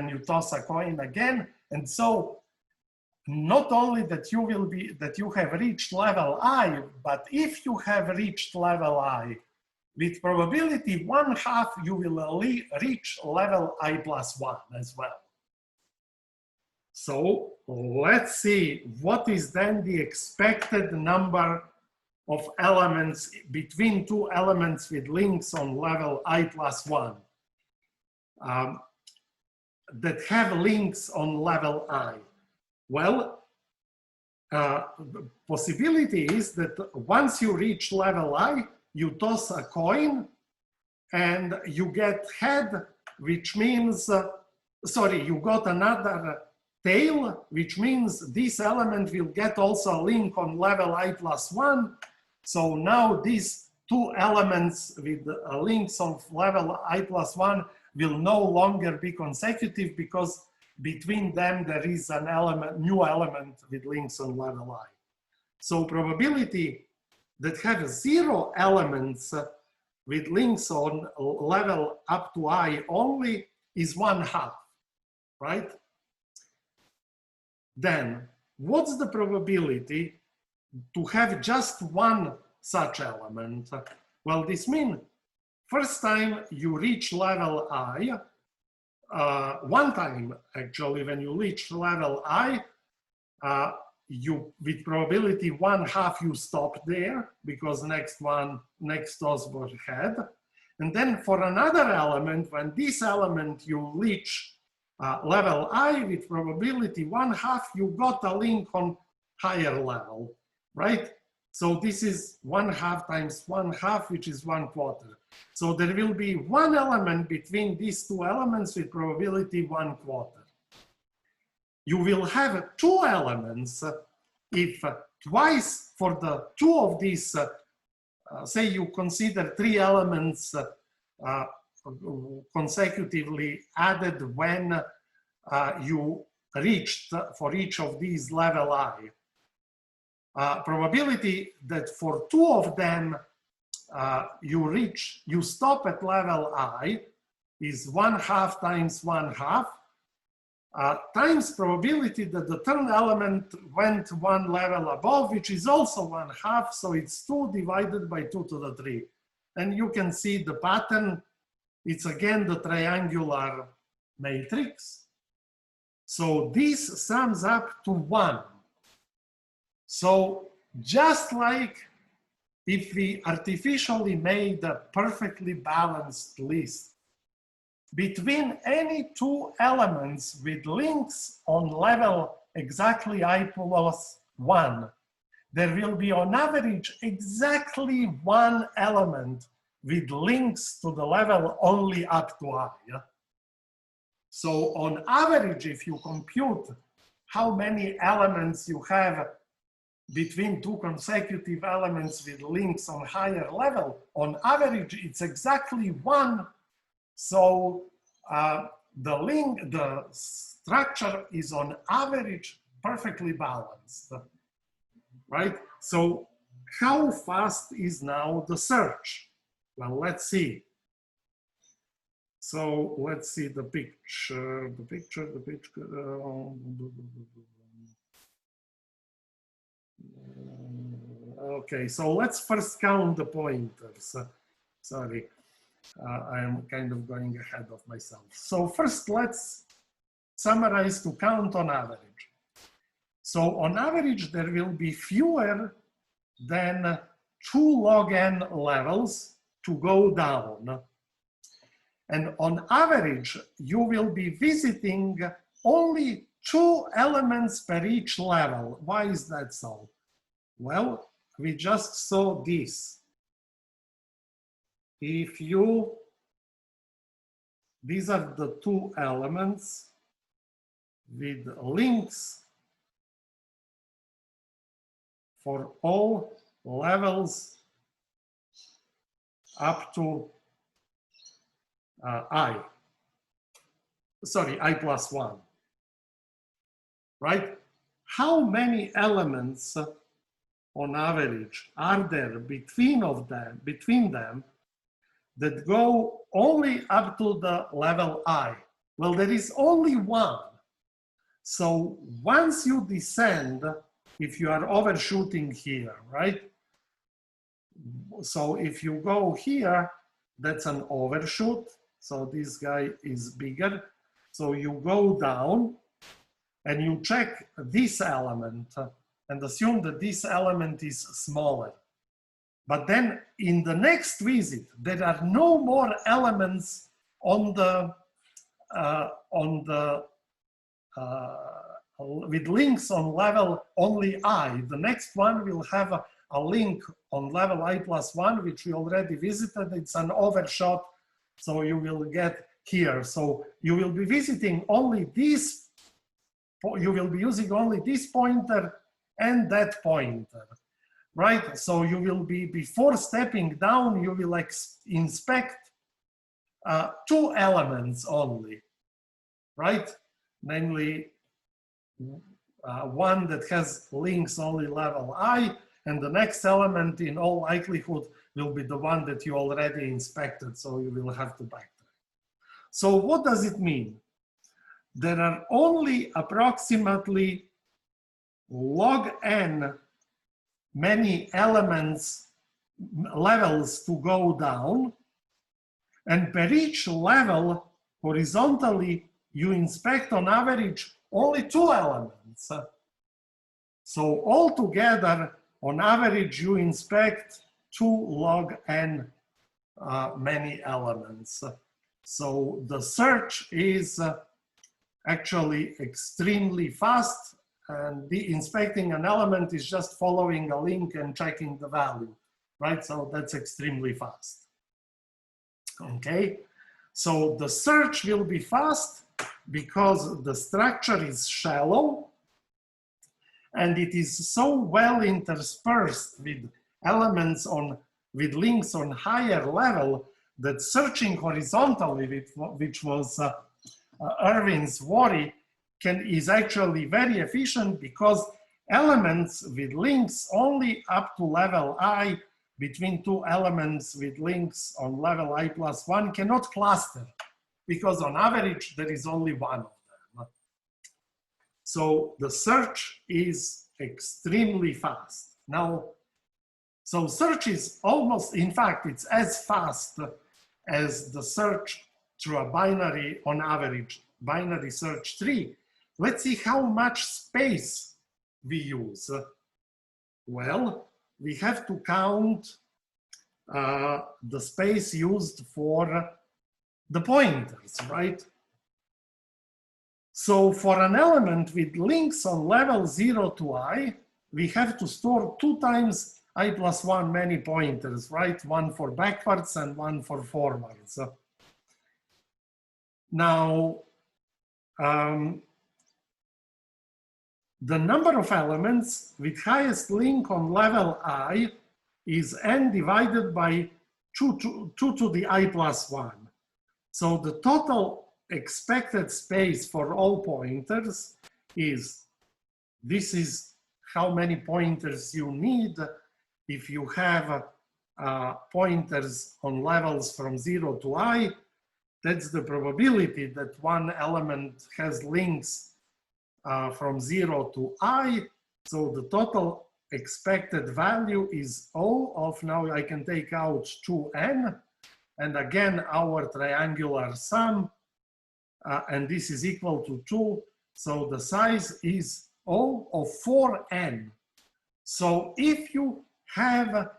you toss a coin again. And so not only that you have reached level I, but if you have reached level I, with probability 1/2, you will reach level I plus 1 as well. So let's see what is then the expected number of elements between two elements with links on level I plus 1 that have links on level I. Well, the possibility is that once you reach level I, you toss a coin and you get head, which means, you got another tail, which means this element will get also a link on level I plus 1. So now these two elements with links on level I plus 1 will no longer be consecutive because between them there is an new element with links on level I. So probability that have 0 elements with links on level up to I only is 1/2, right? Then what's the probability to have just one such element? Well, this means first time you reach level I, one time actually when you reach level I, you with probability 1/2 you stop there because next toss was head. And then for another element, when this element you reach level I with probability 1/2, you got a link on higher level, right? So this is 1/2 times 1/2, which is 1/4. So there will be one element between these two elements with probability 1/4. You will have two elements if twice for the two of these, say you consider 3 elements consecutively added when you reached for each of these level I. Probability that for 2 of them you stop at level I is 1/2 times 1/2 times probability that the third element went one level above, which is also 1/2, so it's 2 divided by 2 to the 3. And you can see the pattern. It's again the triangular matrix. So this sums up to 1. So just like if we artificially made a perfectly balanced list between any two elements with links on level exactly I plus 1, there will be on average exactly one element with links to the level only up to I. Yeah? So on average, if you compute how many elements you have between two consecutive elements with links on higher level, on average, it's exactly 1. So the structure is on average perfectly balanced, right? So how fast is now the search? Well, let's see. So let's see the picture. Okay, so let's first count the pointers. Sorry. I am kind of going ahead of myself. So first, let's summarize to count on average. So on average, there will be fewer than 2 log n levels to go down. And on average, you will be visiting only 2 elements per each level. Why is that so? Well, we just saw this. If you, these are the 2 elements with links for all levels up to I plus 1, right? How many elements on average are there between them that go only up to the level I? Well, there is only one. So once you descend, if you are overshooting here, right? So if you go here, that's an overshoot. So this guy is bigger. So you go down and you check this element and assume that this element is smaller. But then in the next visit, there are no more elements on the with links on level only I. The next one will have a link on level I plus 1, which we already visited. It's an overshot, so you will get here. So you will be visiting only this, you will be using only this pointer and that pointer, right? So you will be, before stepping down, you will inspect 2 elements only, right? Namely, one that has links only level I, and the next element in all likelihood will be the one that you already inspected, so you will have to backtrack. So what does it mean? There are only approximately log n many levels to go down, and per each level horizontally you inspect on average only 2 elements. So altogether, on average, you inspect 2 log n many elements. So the search is actually extremely fast, and inspecting an element is just following a link and checking the value, right? So that's extremely fast. Okay, so the search will be fast because the structure is shallow and it is so well interspersed with elements with links on higher level that searching horizontally, which was Irving's worry, is actually very efficient because elements with links only up to level I between 2 elements with links on level I plus 1 cannot cluster, because on average there is only one of them. So the search is extremely fast. Now, so search is almost, in fact, it's as fast as the search through a binary, on average, binary search tree. Let's see how much space we use. Well, we have to count the space used for the pointers, right? So for an element with links on level 0 to I, we have to store 2 times I plus 1 many pointers, right? One for backwards and one for forwards. Now, the number of elements with highest link on level I is n divided by 2 to the I plus 1. So the total expected space for all pointers is, this is how many pointers you need if you have pointers on levels from 0 to I. That's the probability that one element has links from 0 to I. So the total expected value is O of, now I can take out 2n, and again our triangular sum, and this is equal to 2. So the size is O of 4n. So if you have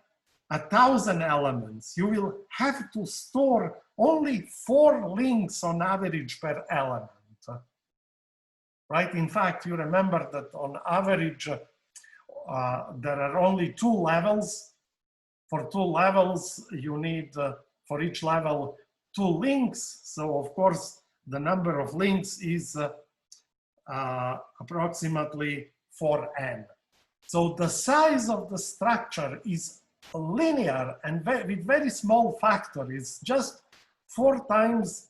1,000 elements, you will have to store only 4 links on average per element. Right? In fact, you remember that on average, there are only 2 levels. For 2 levels, you need, for each level, 2 links. So of course, the number of links is approximately 4n. So the size of the structure is linear and with very small factor. It's just 4 times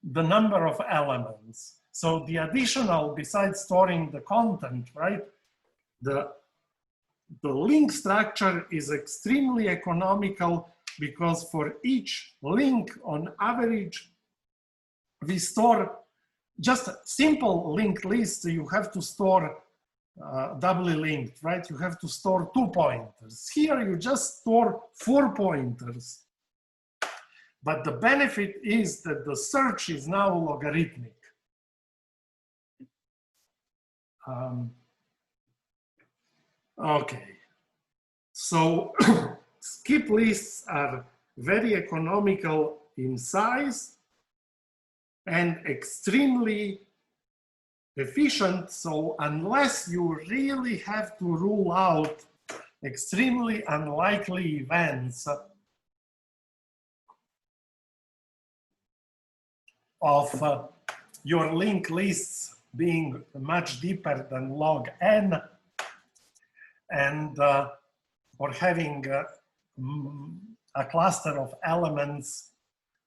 the number of elements. So the additional, besides storing the content, right? The link structure is extremely economical because for each link on average, we store just simple linked lists. You have to store doubly linked, right? You have to store 2 pointers. Here you just store 4 pointers. But the benefit is that the search is now logarithmic. Okay, so skip lists are very economical in size and extremely efficient. So unless you really have to rule out extremely unlikely events of your linked lists being much deeper than log n, and or having a cluster of elements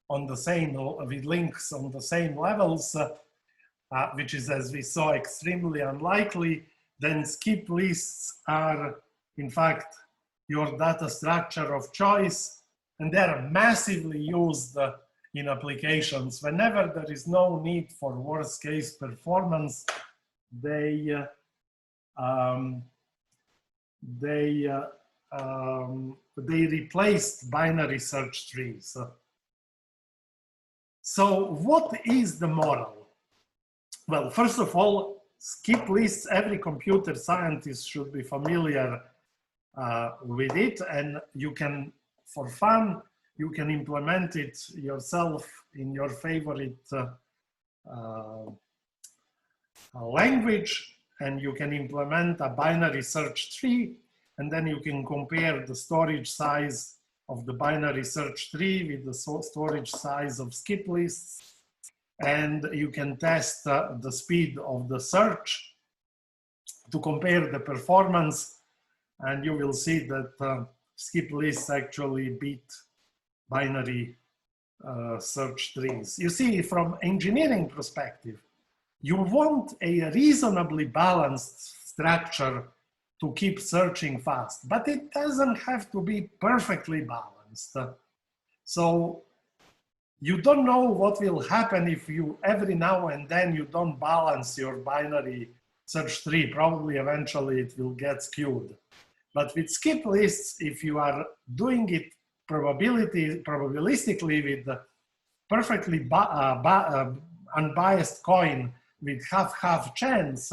on the same, with links on the same levels, which is, as we saw, extremely unlikely, then skip lists are, in fact, your data structure of choice, and they are massively used in applications. Whenever there is no need for worst case performance, they replaced binary search trees. So what is the moral? Well, first of all, skip lists, every computer scientist should be familiar with it, and you can, for fun, you can implement it yourself in your favorite language, and you can implement a binary search tree, and then you can compare the storage size of the binary search tree with the storage size of skip lists, and you can test the speed of the search to compare the performance, and you will see that skip lists actually beat binary search trees. You see, from engineering perspective, you want a reasonably balanced structure to keep searching fast, but it doesn't have to be perfectly balanced. So you don't know what will happen if you, every now and then, you don't balance your binary search tree. Probably eventually it will get skewed. But with skip lists, if you are doing it probabilistically with perfectly unbiased coin with half-half chance,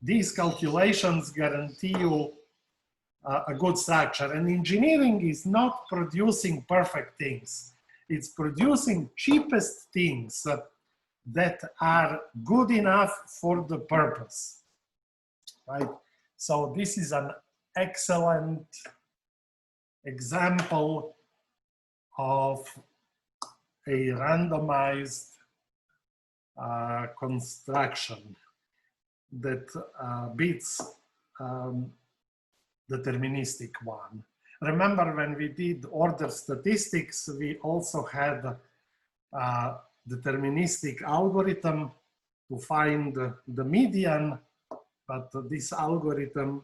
these calculations guarantee you a good structure. And engineering is not producing perfect things. It's producing cheapest things that are good enough for the purpose, right? So this is an excellent example of a randomized construction that beats deterministic one. Remember, when we did order statistics, we also had a deterministic algorithm to find the median, but this algorithm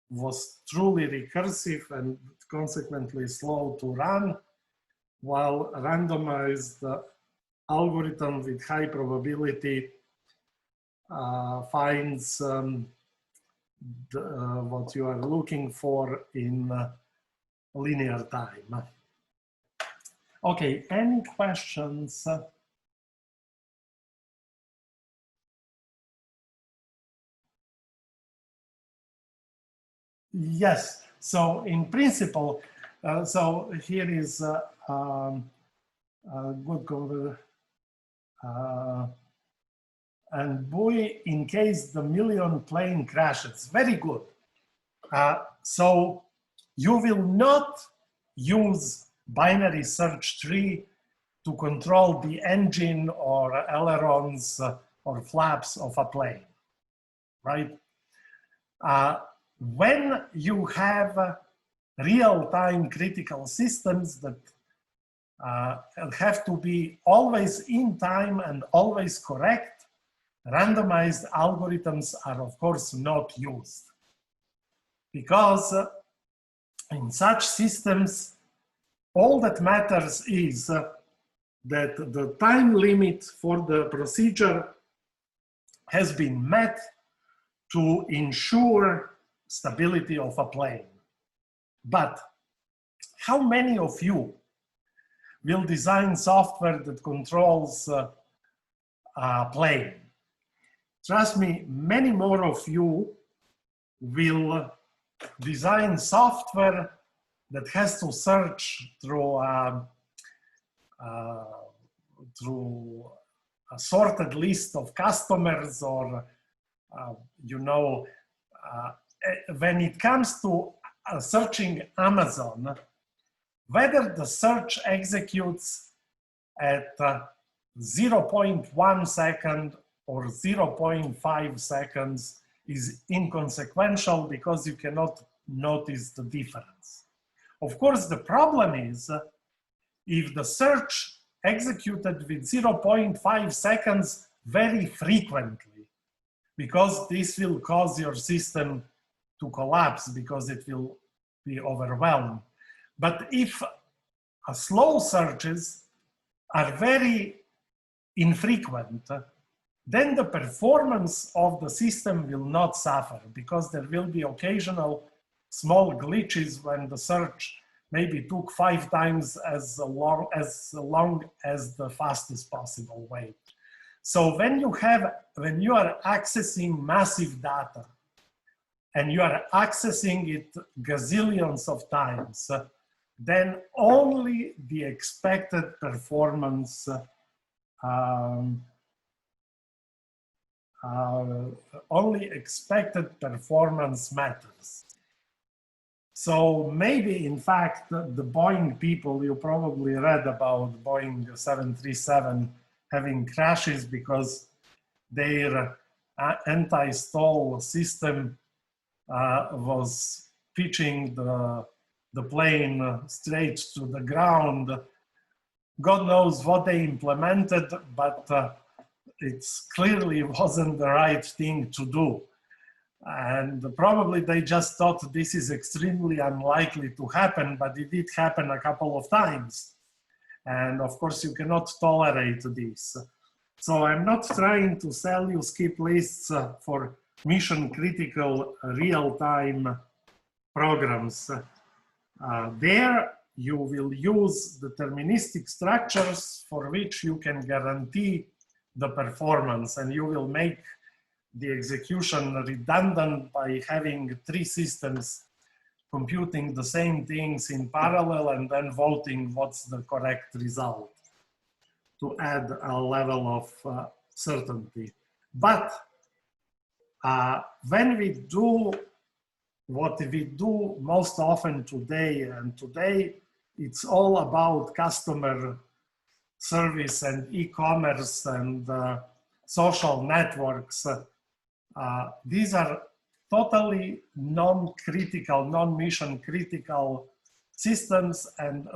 was truly recursive and consequently slow to run, while randomized algorithm with high probability finds what you are looking for in linear time. Okay, any questions? Yes, so in principle, so here is a good cover. And boy, in case the million plane crashes, very good. So you will not use binary search tree to control the engine or ailerons or flaps of a plane, right? When you have real-time critical systems that have to be always in time and always correct, randomized algorithms are of course not used. Because in such systems, all that matters is that the time limit for the procedure has been met to ensure stability of a plane. But how many of you will design software that controls a plane? Trust me, many more of you will design software that has to search through a sorted list of customers, or when it comes to searching Amazon, whether the search executes at 0.1 second or 0.5 seconds is inconsequential, because you cannot notice the difference. Of course, the problem is if the search executed with 0.5 seconds very frequently, because this will cause your system to collapse because it will be overwhelmed. But if slow searches are very infrequent, then the performance of the system will not suffer, because there will be occasional small glitches when the search maybe took 5 times as long as the fastest possible way. So when you are accessing massive data and you are accessing it gazillions of times, then only the expected performance matters. So maybe, in fact, the Boeing people, you probably read about Boeing 737 having crashes because their anti-stall system was pitching the plane straight to the ground. God knows what they implemented, but it clearly wasn't the right thing to do. And probably they just thought this is extremely unlikely to happen, but it did happen a couple of times. And of course, you cannot tolerate this. So I'm not trying to sell you skip lists for mission critical real-time programs. There you will use deterministic structures for which you can guarantee the performance, and you will make the execution redundant by having 3 systems computing the same things in parallel and then voting what's the correct result to add a level of certainty. But when we do what we do most often today, and today it's all about customer service and e-commerce and social networks, these are totally non-critical, non-mission critical systems, and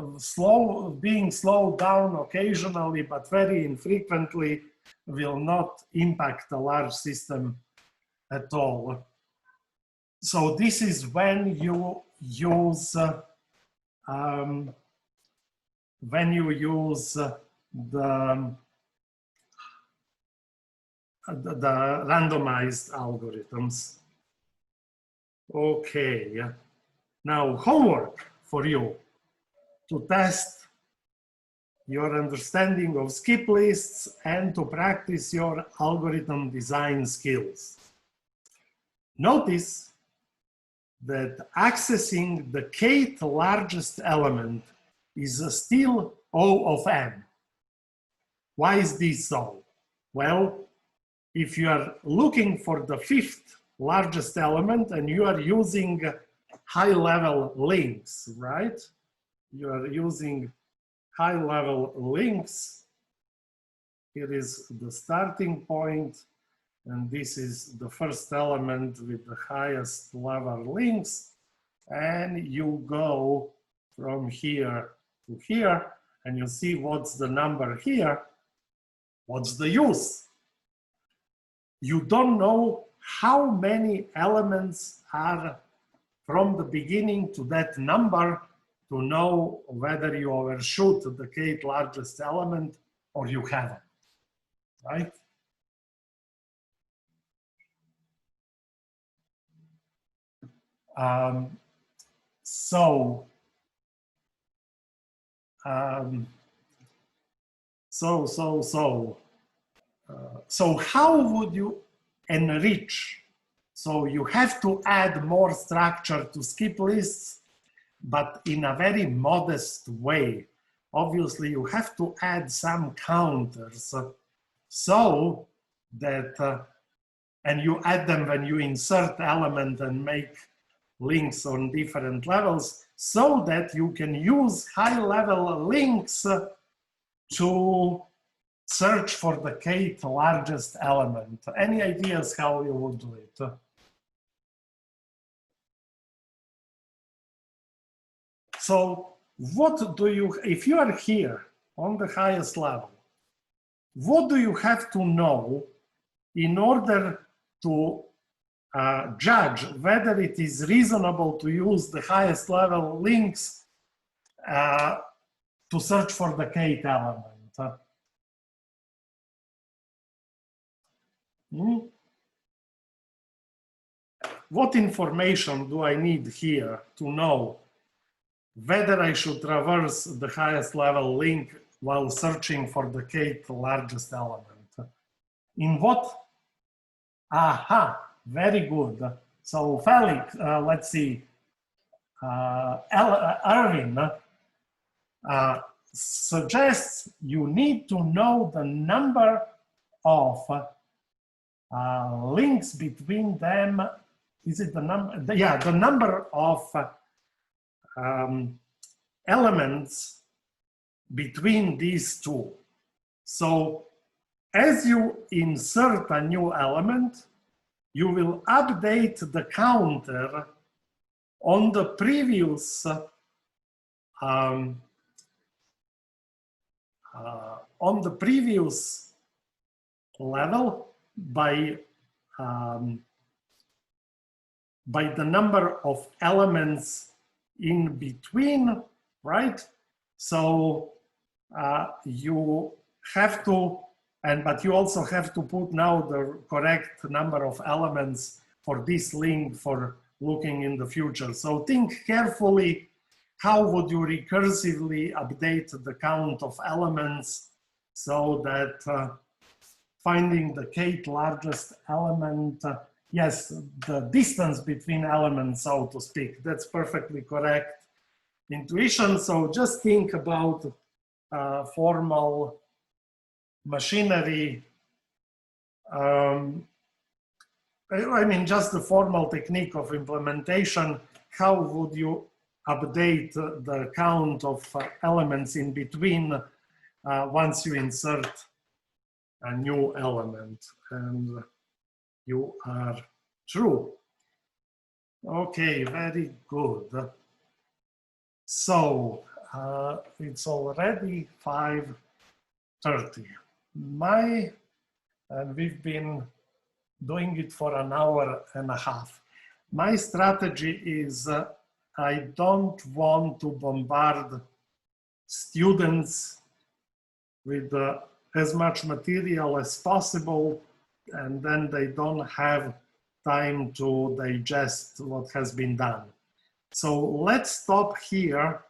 being slowed down occasionally but very infrequently will not impact a large system at all. So this is when you use the randomized algorithms. Okay, now homework for you to test your understanding of skip lists and to practice your algorithm design skills. Notice that accessing the kth largest element is still O of n. Why is this so? Well, if you are looking for the 5th largest element and you are using high-level links, right? You are using high-level links. Here is the starting point, and this is the first element with the highest level links, and you go from here to here. and you see what's the number here, what's the use? You don't know how many elements are from the beginning to that number to know whether you overshoot the kth largest element or you haven't, right? So how would you enrich? So you have to add more structure to skip lists, but in a very modest way. Obviously, you have to add some counters so that, and you add them when you insert element and make links on different levels, so that you can use high-level links to search for the kth largest element. Any ideas how you would do it? So what do you, if you are here on the highest level, what do you have to know in order to judge whether it is reasonable to use the highest level links to search for the kth element? What information do I need here to know whether I should traverse the highest level link while searching for the kth largest element? In what? Aha, very good. So Felix, let's see, Erwin suggests you need to know the number of links between them. Is it the number? Yeah, the number of elements between these two. So as you insert a new element, you will update the counter on the previous level by the number of elements in between, right? So you have to, but you also have to put now the correct number of elements for this link for looking in the future. So think carefully, how would you recursively update the count of elements so that finding the kth largest element, yes, the distance between elements, so to speak, that's perfectly correct intuition. So just think about formal machinery. I mean, just the formal technique of implementation. How would you update the count of elements in between once you insert a new element? And you are true. Okay, very good. So it's already 5:30. And we've been doing it for an hour and a half. My strategy is I don't want to bombard students with as much material as possible, and then they don't have time to digest what has been done. So let's stop here.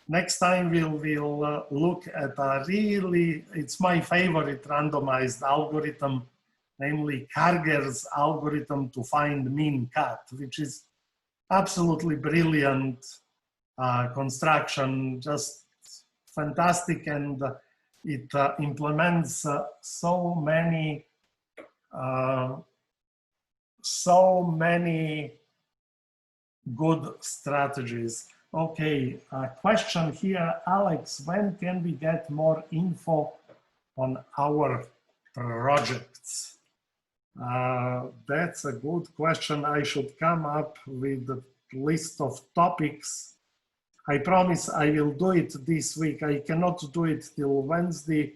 Next time we'll look at a really, it's my favorite randomized algorithm, namely Karger's algorithm to find mean cut, which is absolutely brilliant construction, just fantastic, and it implements so many good strategies. Okay, a question here, Alex, when can we get more info on our projects? That's a good question. I should come up with a list of topics I promise I will do it this week. I cannot do it till Wednesday,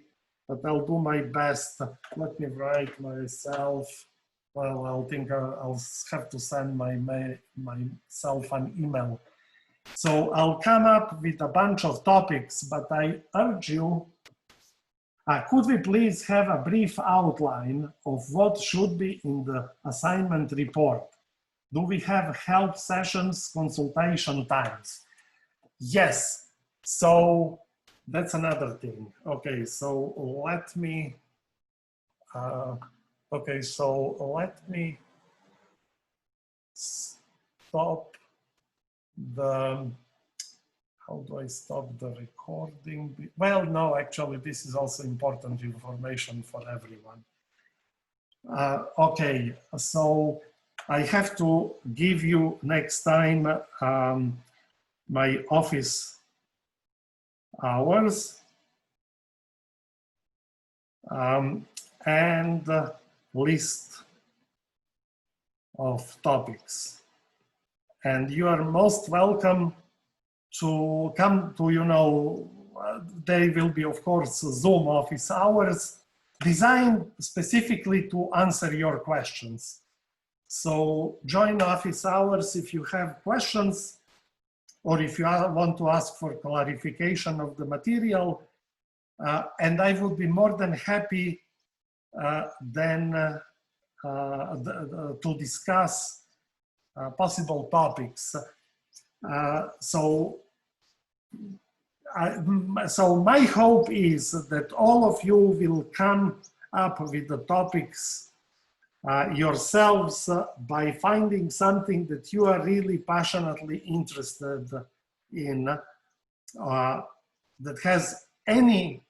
but I'll do my best. Let me write myself. Well, I'll think I'll have to send myself an email. So I'll come up with a bunch of topics, but I urge you, could we please have a brief outline of what should be in the assignment report? Do we have help sessions, consultation times? Yes, so that's another thing. Okay, so let me stop the, how do I stop the recording? Well, no, actually, this is also important information for everyone. Okay, so I have to give you next time my office hours and list of topics. And you are most welcome to come to, you know, there will be, of course, Zoom office hours designed specifically to answer your questions. So join office hours if you have questions, or if you want to ask for clarification of the material, and I would be more than happy to discuss possible topics. So my hope is that all of you will come up with the topics yourselves by finding something that you are really passionately interested in, that has any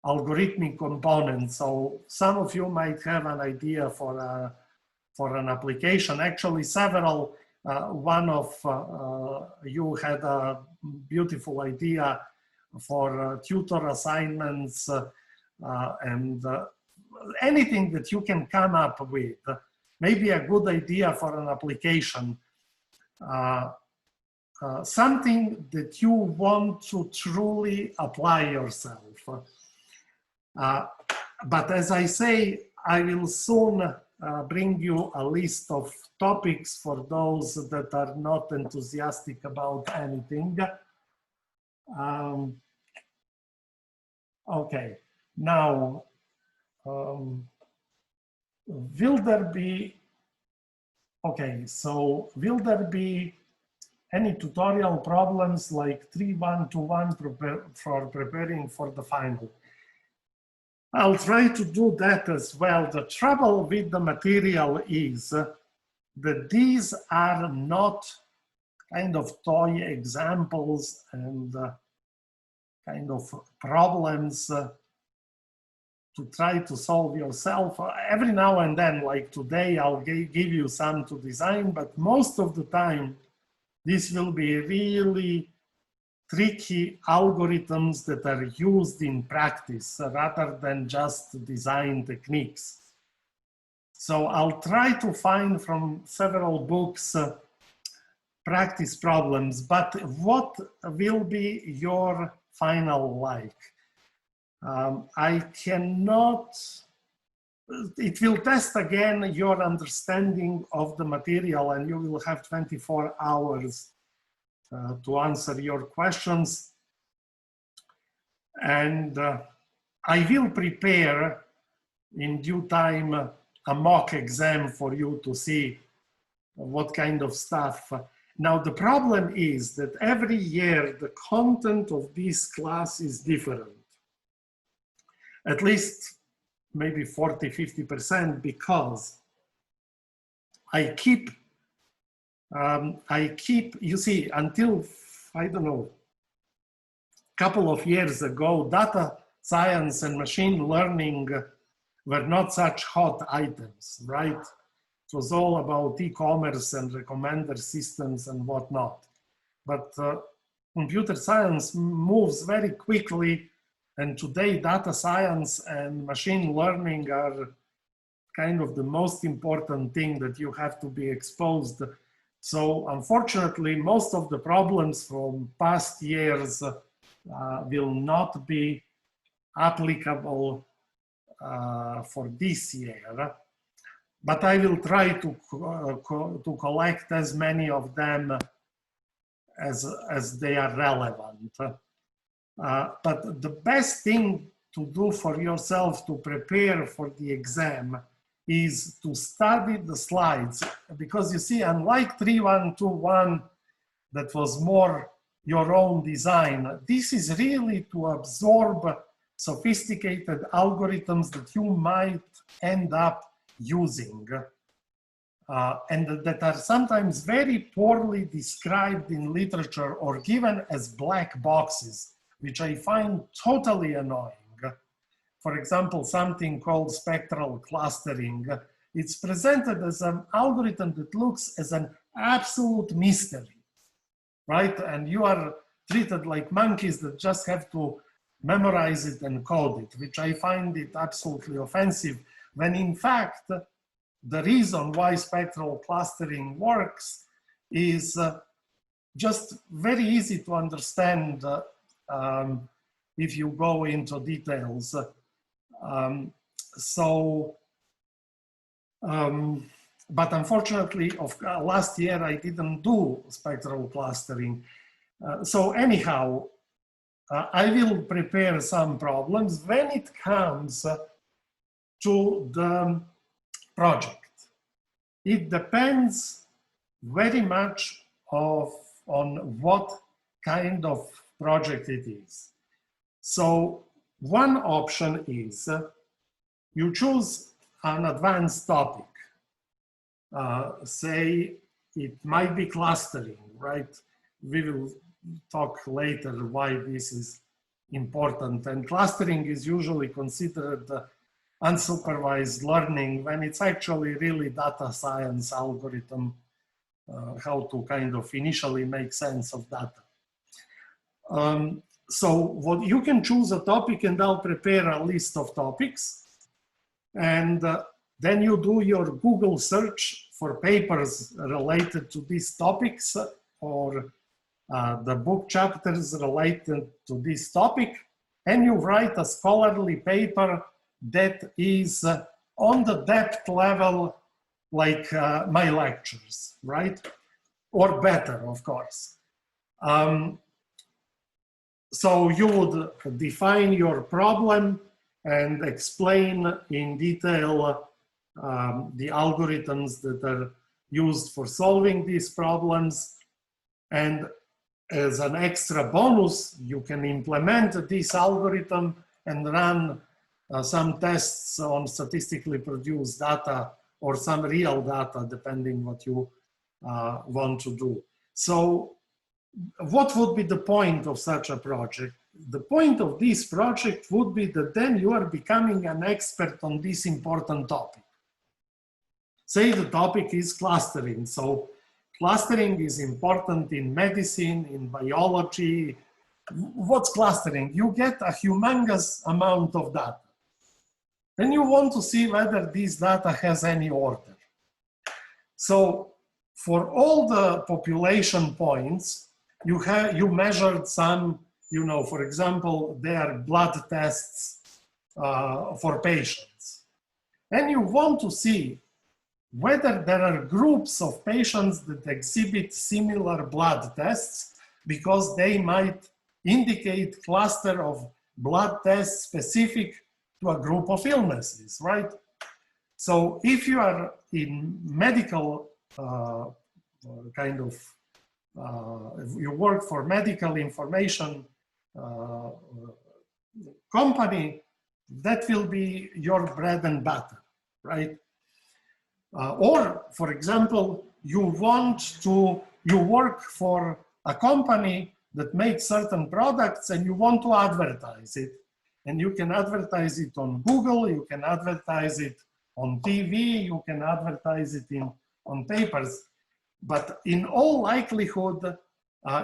algorithmic component. So some of you might have an idea for an application. Actually, several, one of you had a beautiful idea for tutor assignments and anything that you can come up with, maybe a good idea for an application, something that you want to truly apply yourself. But as I say, I will soon bring you a list of topics for those that are not enthusiastic about anything. Okay, now, will there be, okay, so will there be any tutorial problems like 3-1-2-1 for preparing for the final? I'll try to do that as well. The trouble with the material is that these are not kind of toy examples and kind of problems to try to solve yourself. Every now and then, like today, I'll give you some to design, but most of the time, this will be really tricky algorithms that are used in practice rather than just design techniques. So I'll try to find from several books practice problems, but what will be your final like? I cannot, it will test again your understanding of the material, and you will have 24 hours to answer your questions. And I will prepare in due time a mock exam for you to see what kind of stuff. Now, the problem is that every year the content of this class is different. At least maybe 40–50%, because I keep, you see, until, I don't know, a couple of years ago, data science and machine learning were not such hot items, right? It was all about e-commerce and recommender systems and whatnot. But computer science moves very quickly, and today data science and machine learning are kind of the most important thing that you have to be exposed So unfortunately, most of the problems from past years will not be applicable for this year. But I will try to collect as many of them as they are relevant. But the best thing to do for yourself to prepare for the exam is to study the slides, because you see, unlike 3121, that was more your own design, this is really to absorb sophisticated algorithms that you might end up using and that are sometimes very poorly described in literature or given as black boxes, which I find totally annoying. For example, something called spectral clustering. It's presented as an algorithm that looks as an absolute mystery, right? And you are treated like monkeys that just have to memorize it and code it, which I find it absolutely offensive, when in fact, the reason why spectral clustering works is just very easy to understand if you go into details. But unfortunately, last year I didn't do spectral clustering. So anyhow, I will prepare some problems when it comes to the project. It depends very much on what kind of project it is. So one option is you choose an advanced topic. Say it might be clustering, right? We will talk later why this is important. And clustering is usually considered unsupervised learning when it's actually really data science algorithm, how to kind of initially make sense of data. So what you can choose a topic, and I'll prepare a list of topics. And then you do your Google search for papers related to these topics or the book chapters related to this topic. And you write a scholarly paper that is on the depth level like my lectures, right? Or better, of course. So you would define your problem and explain in detail the algorithms that are used for solving these problems. And as an extra bonus, you can implement this algorithm and run some tests on statistically produced data or some real data, depending what you want to do. So what would be the point of such a project? The point of this project would be that then you are becoming an expert on this important topic. Say the topic is clustering. So clustering is important in medicine, in biology. What's clustering? You get a humongous amount of data. Then you want to see whether this data has any order. So for all the population points, you measured some, for example, there are blood tests for patients. And you want to see whether there are groups of patients that exhibit similar blood tests, because they might indicate cluster of blood tests specific to a group of illnesses, right? So if you are in medical you work for medical information company, that will be your bread and butter, right? Or, for example, you work for a company that makes certain products and you want to advertise it. And you can advertise it on Google, you can advertise it on TV, you can advertise it on papers. But in all likelihood,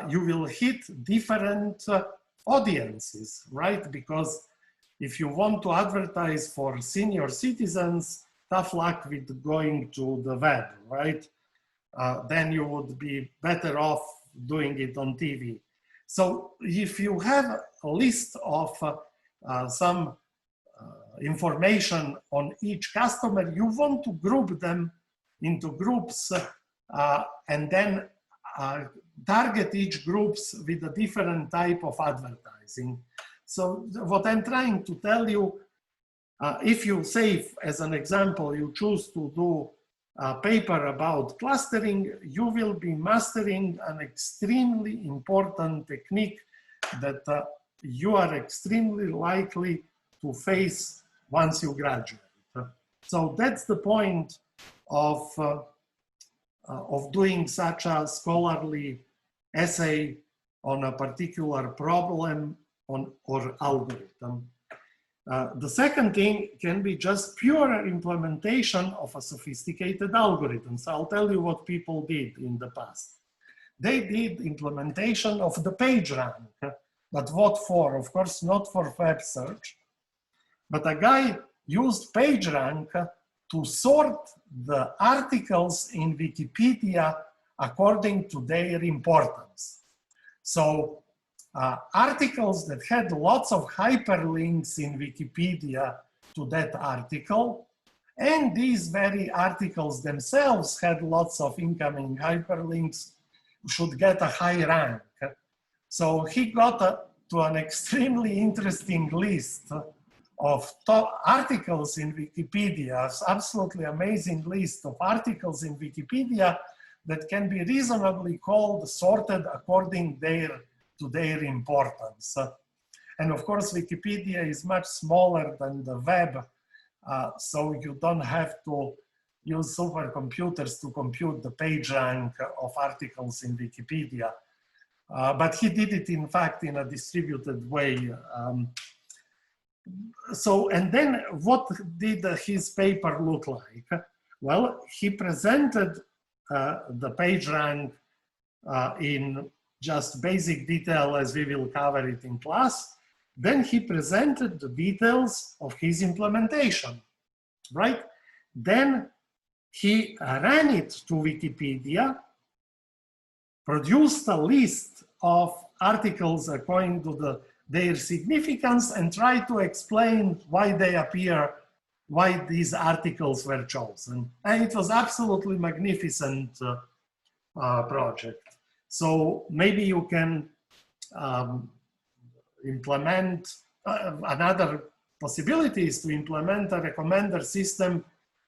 you will hit different audiences, right? Because if you want to advertise for senior citizens, tough luck with going to the web, right? then you would be better off doing it on TV. So if you have a list of some information on each customer, you want to group them into groups and then target each groups with a different type of advertising. So what I'm trying to tell you, if you say, as an example, you choose to do a paper about clustering, you will be mastering an extremely important technique that you are extremely likely to face once you graduate. So that's the point of doing such a scholarly essay on a particular problem or algorithm. The second thing can be just pure implementation of a sophisticated algorithm. So I'll tell you what people did in the past. They did implementation of the PageRank, but what for? Of course, not for web search, but a guy used PageRank to sort the articles in Wikipedia according to their importance. So articles that had lots of hyperlinks in Wikipedia to that article, and these very articles themselves had lots of incoming hyperlinks, should get a high rank. So he got to an extremely interesting list of top articles in Wikipedia, absolutely amazing list of articles in Wikipedia that can be reasonably called sorted according to their importance. And of course, Wikipedia is much smaller than the web, so you don't have to use supercomputers to compute the page rank of articles in Wikipedia. But he did it, in fact, in a distributed way. And then what did his paper look like? Well, he presented the page rank in just basic detail as we will cover it in class. Then he presented the details of his implementation, right? Then he ran it to Wikipedia, produced a list of articles according to their significance, and tried to explain why they appear, why these articles were chosen. And it was absolutely magnificent project. So maybe you can implement, another possibility is to implement a recommender system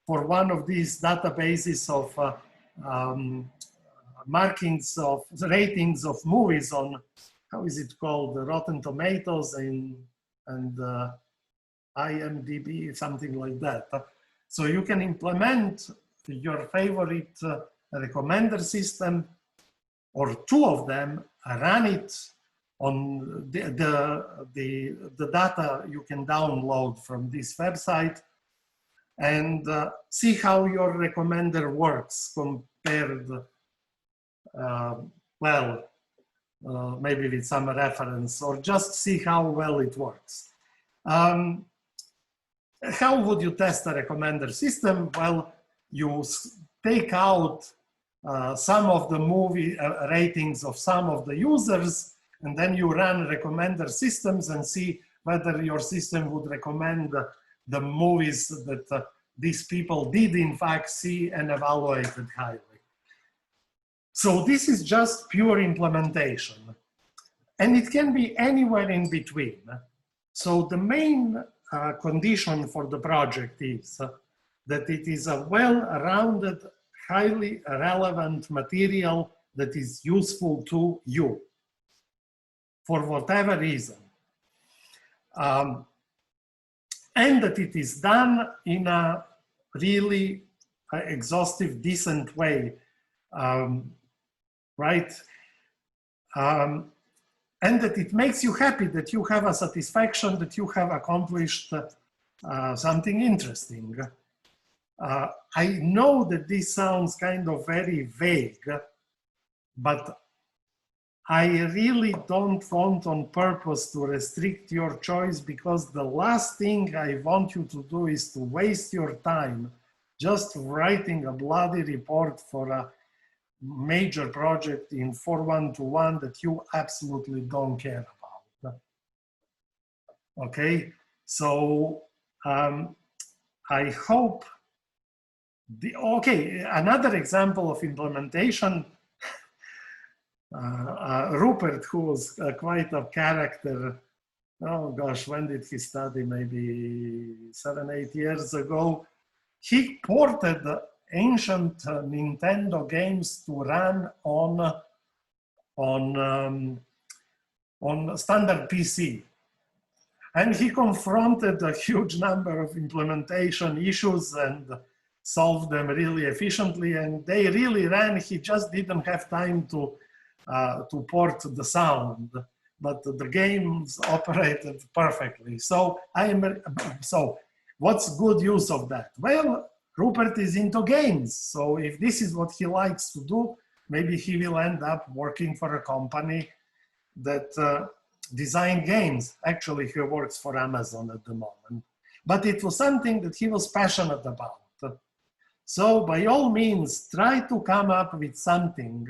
for one of these databases of markings of ratings of movies on, how is it called, the Rotten Tomatoes and IMDb, something like that. So you can implement your favorite recommender system, or two of them, run it on the data you can download from this website, and see how your recommender works compared, maybe with some reference, or just see how well it works. How would you test a recommender system? Well, you take out some of the movie ratings of some of the users, and then you run recommender systems and see whether your system would recommend the movies that these people did in fact see and evaluated highly. So this is just pure implementation, and it can be anywhere in between. So the main condition for the project is that it is a well-rounded, highly relevant material that is useful to you for whatever reason. And that it is done in a really exhaustive, decent way, right? And that it makes you happy, that you have a satisfaction, that you have accomplished something interesting. I know that this sounds kind of very vague, but I really don't want on purpose to restrict your choice, because the last thing I want you to do is to waste your time just writing a bloody report for a major project in 4121 that you absolutely don't care about. Okay, so I hope okay, another example of implementation, Rupert, who was quite a character, oh gosh, when did he study? Maybe 7, 8 years ago. He ported ancient Nintendo games to run on standard PC. And he confronted a huge number of implementation issues and solved them really efficiently. And they really ran. He just didn't have time to port the sound, but the games operated perfectly. So so what's good use of that? Well, Rupert is into games. So if this is what he likes to do, maybe he will end up working for a company that design games. Actually, he works for Amazon at the moment. But it was something that he was passionate about. So by all means, try to come up with something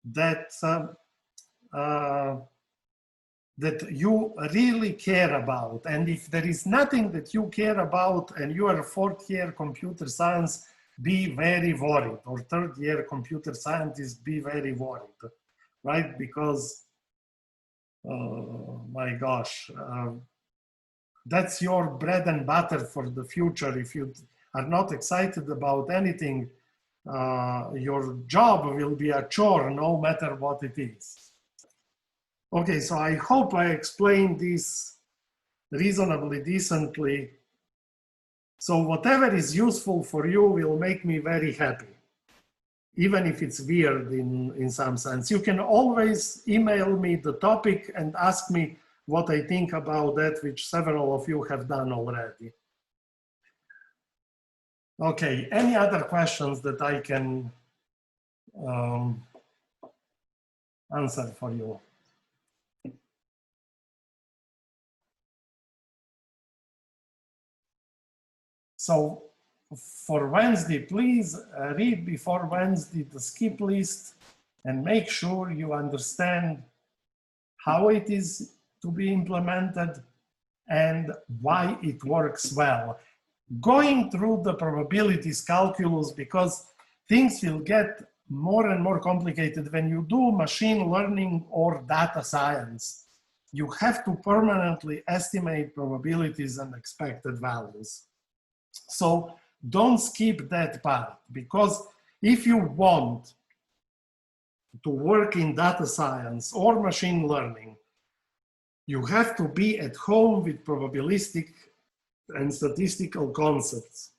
that that you really care about. And if there is nothing that you care about and you are 4th year computer science, be very worried, or 3rd year computer scientist, be very worried, right? Because, my gosh, that's your bread and butter for the future. If you are not excited about anything, your job will be a chore no matter what it is. Okay, so I hope I explained this reasonably decently. So whatever is useful for you will make me very happy, even if it's weird in some sense. You can always email me the topic and ask me what I think about that, which several of you have done already. Okay, any other questions that I can answer for you? So for Wednesday, please read before Wednesday the skip list and make sure you understand how it is to be implemented and why it works well. Going through the probabilities calculus, because things will get more and more complicated when you do machine learning or data science. You have to permanently estimate probabilities and expected values. So don't skip that part, because if you want to work in data science or machine learning, you have to be at home with probabilistic and statistical concepts.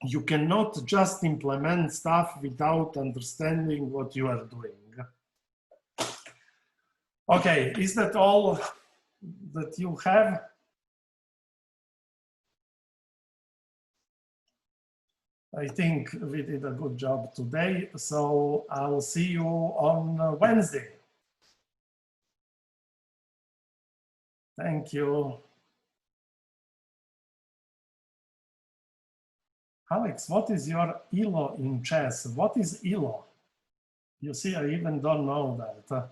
You cannot just implement stuff without understanding what you are doing. Okay, is that all that you have? I think we did a good job today, so I'll see you on Wednesday. Thank you. Alex, what is your ELO in chess? What is ELO? You see, I even don't know that.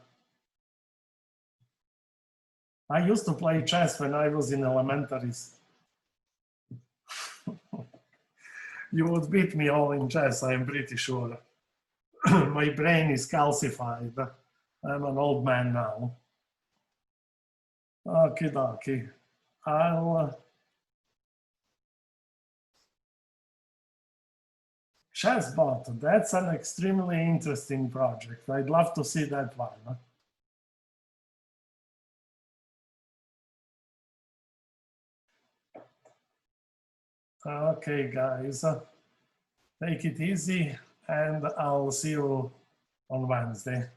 I used to play chess when I was in elementaries. You would beat me all in chess, I'm pretty sure. My brain is calcified. I'm an old man now. Okie dokie. ChessBot, that's an extremely interesting project. I'd love to see that one. Okay, guys, take it easy, and I'll see you on Wednesday.